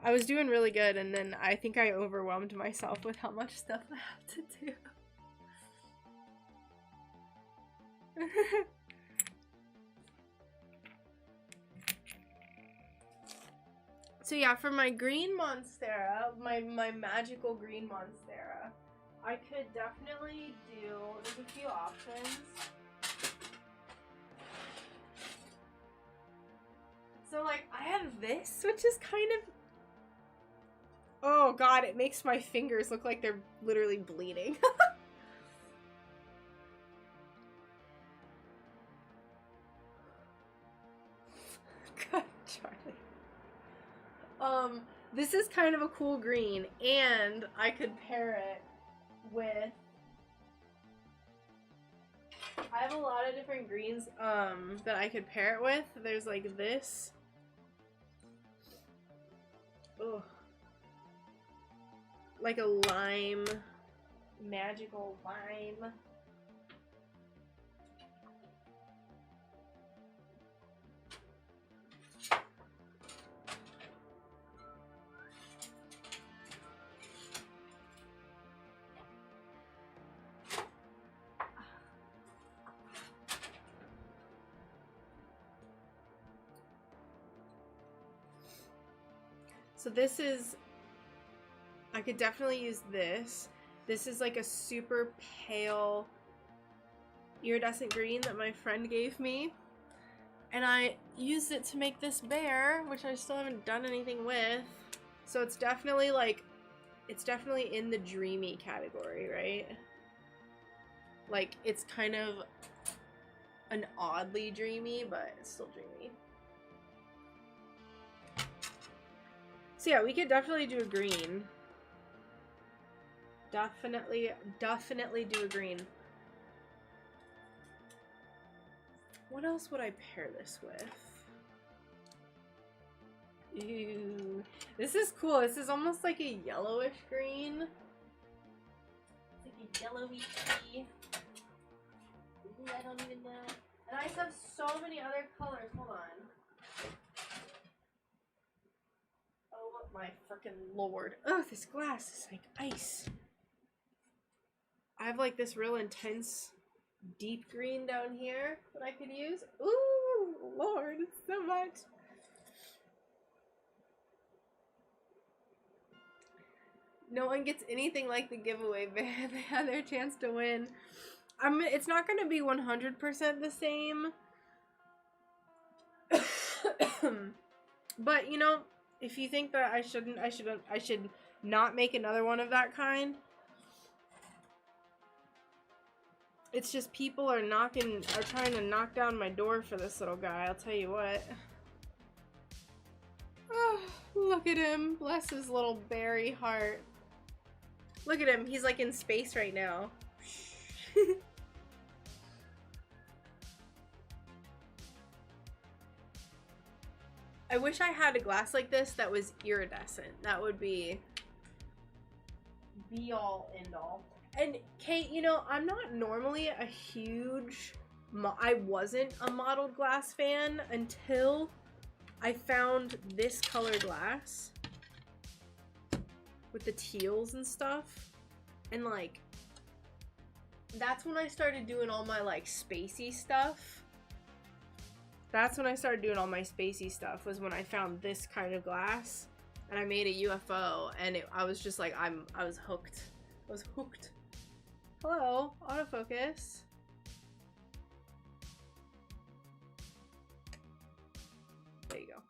I was doing really good, and then I think I overwhelmed myself with how much stuff I have to do. So yeah, for my green Monstera, my magical green Monstera, I could definitely do, there's a few options. So like, I have this, which is kind of, oh god, it makes my fingers look like they're literally bleeding. God, Charlie. This is kind of a cool green, and I could pair it with, I have a lot of different greens that I could pair it with. There's like this. Ugh. Like a lime, magical lime. So this is, I could definitely use this. This is like a super pale iridescent green that my friend gave me. And I used it to make this bear, which I still haven't done anything with. So it's definitely like, it's definitely in the dreamy category, right? Like, it's kind of an oddly dreamy, but it's still dreamy. So yeah, we could definitely do a green. Definitely do a green. What else would I pair this with? Ooh, this is cool. This is almost like a yellowish green. It's like a yellowy tea. Ooh, I don't even know. And I have so many other colors. Hold on. Oh my freaking lord. Oh, this glass is like ice. I have like this real intense deep green down here that I could use. Ooh, lord, it's so much. No one gets anything like the giveaway bear. They had their chance to win. It's not going to be 100% the same. But, you know, If you think that I should not make another one of that kind. It's just people are trying to knock down my door for this little guy, I'll tell you what. Oh, look at him. Bless his little berry heart. Look at him. He's like in space right now. I wish I had a glass like this that was iridescent. That would be all end all. And Kate, you know, I'm not normally a huge, I wasn't a mottled glass fan until I found this color glass with the teals and stuff. And like, that's when I started doing all my like spacey stuff. That's when I started doing all my spacey stuff, was when I found this kind of glass and I made a UFO, and I was just like, I was hooked. I was hooked. Hello, autofocus. There you go.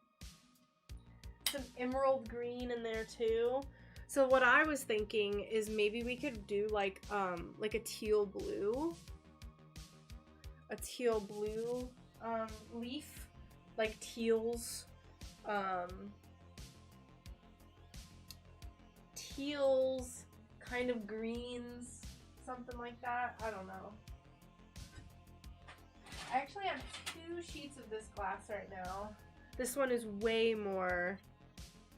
Some emerald green in there too. So what I was thinking is maybe we could do like a teal blue. A teal blue leaf, like teals, kind of greens, something like that. I don't know. I actually have 2 sheets of this glass right now. This one is way more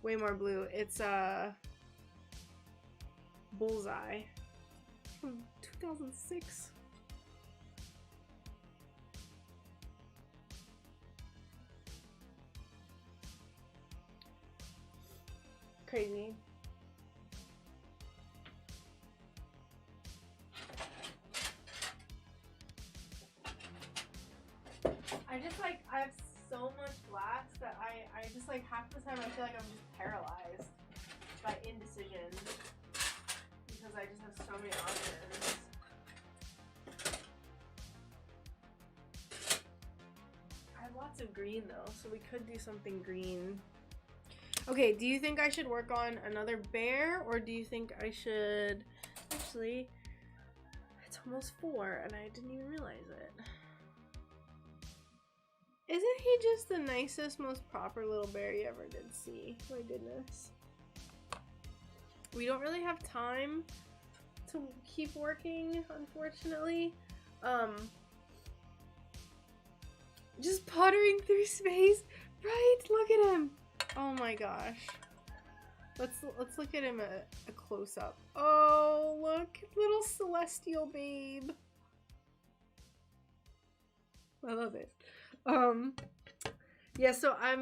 blue. It's Bullseye from 2006. Crazy. I have so much glass that I just like half the time I feel like I'm just paralyzed by indecision because I just have so many options. I have lots of green though, so we could do something green. Okay, do you think I should work on another bear, or do you think I should... Actually, it's almost 4 and I didn't even realize it. Isn't he just the nicest, most proper little bear you ever did see? My goodness. We don't really have time to keep working, unfortunately. Just pottering through space. Right, look at him. Oh my gosh. Let's look at him a close up. Oh, look, little celestial babe. I love it. Yeah, so I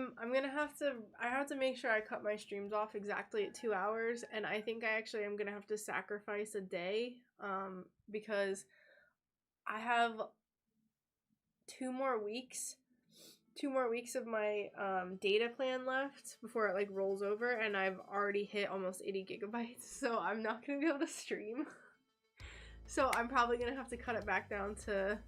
have to make sure I cut my streams off exactly at 2 hours, and I think I actually am gonna have to sacrifice a day, because I have 2 more weeks of my data plan left before it like rolls over, and I've already hit almost 80 gigabytes, so I'm not gonna be able to stream. So I'm probably gonna have to cut it back down to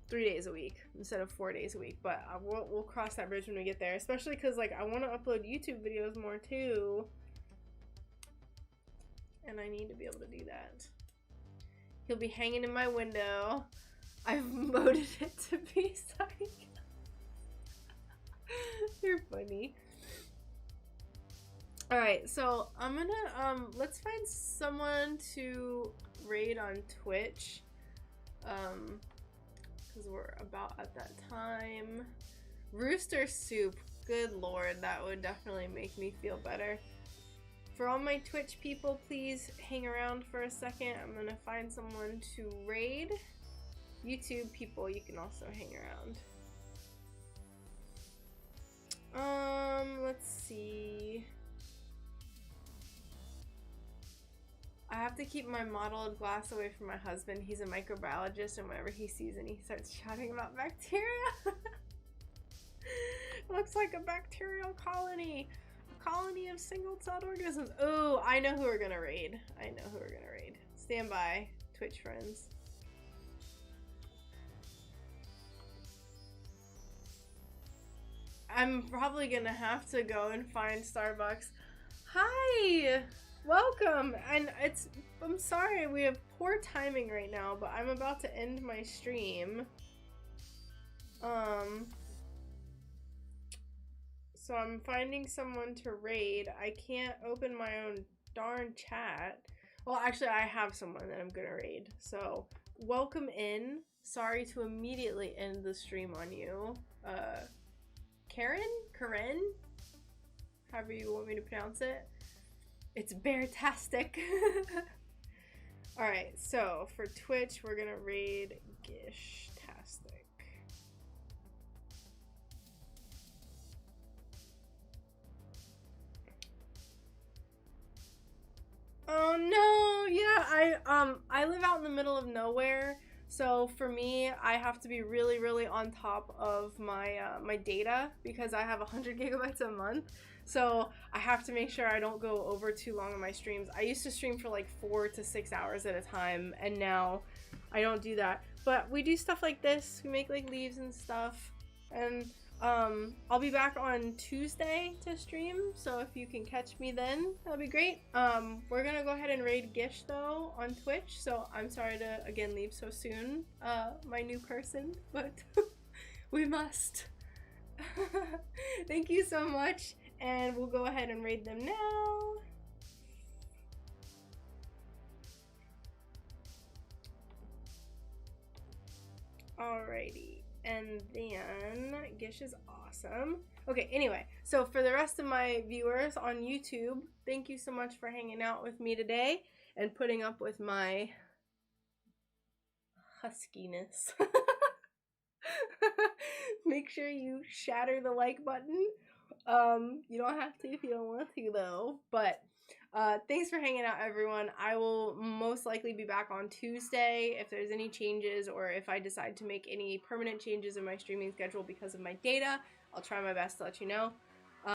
3 days a week instead of 4 days a week, but we'll cross that bridge when we get there, especially because like I want to upload YouTube videos more too, and I need to be able to do that. He'll be hanging in my window. I've moded it to be psych. You're funny. Alright, so I'm gonna let's find someone to raid on Twitch, because we're about at that time. Rooster soup, good lord, that would definitely make me feel better. For all my Twitch people, please hang around for a second. I'm gonna find someone to raid. YouTube people, you can also hang around. Let's see. I have to keep my mottled glass away from my husband. He's a microbiologist, and whenever he sees it, he starts shouting about bacteria. Looks like a bacterial colony. A colony of single-celled organisms. Oh, I know who we're gonna raid. I know who we're gonna raid. Stand by, Twitch friends. I'm probably gonna have to go and find Starbucks. Hi! Welcome! And I'm sorry, we have poor timing right now, but I'm about to end my stream. So I'm finding someone to raid. I can't open my own darn chat. Well, actually, I have someone that I'm gonna raid. So, welcome in. Sorry to immediately end the stream on you. Karen? However you want me to pronounce it. It's bear-tastic. Alright, so for Twitch, we're gonna raid Gish-tastic. Oh no, yeah, I live out in the middle of nowhere, so for me, I have to be really, really on top of my my data because I have 100 gigabytes a month. So I have to make sure I don't go over too long on my streams. I used to stream for like 4 to 6 hours at a time, and now I don't do that. But we do stuff like this. We make like leaves and stuff, and I'll be back on Tuesday to stream, so if you can catch me then, that'll be great. We're gonna go ahead and raid Gish though on Twitch, so I'm sorry to again leave so soon, my new person, but we must. Thank you so much, and we'll go ahead and raid them now. Alrighty. And then Gish is awesome. Okay, anyway, so for the rest of my viewers on YouTube, thank you so much for hanging out with me today and putting up with my huskiness. Make sure you shatter the like button. You don't have to if you don't want to though, but thanks for hanging out, everyone. I will most likely be back on Tuesday if there's any changes, or if I decide to make any permanent changes in my streaming schedule because of my data. I'll try my best to let you know.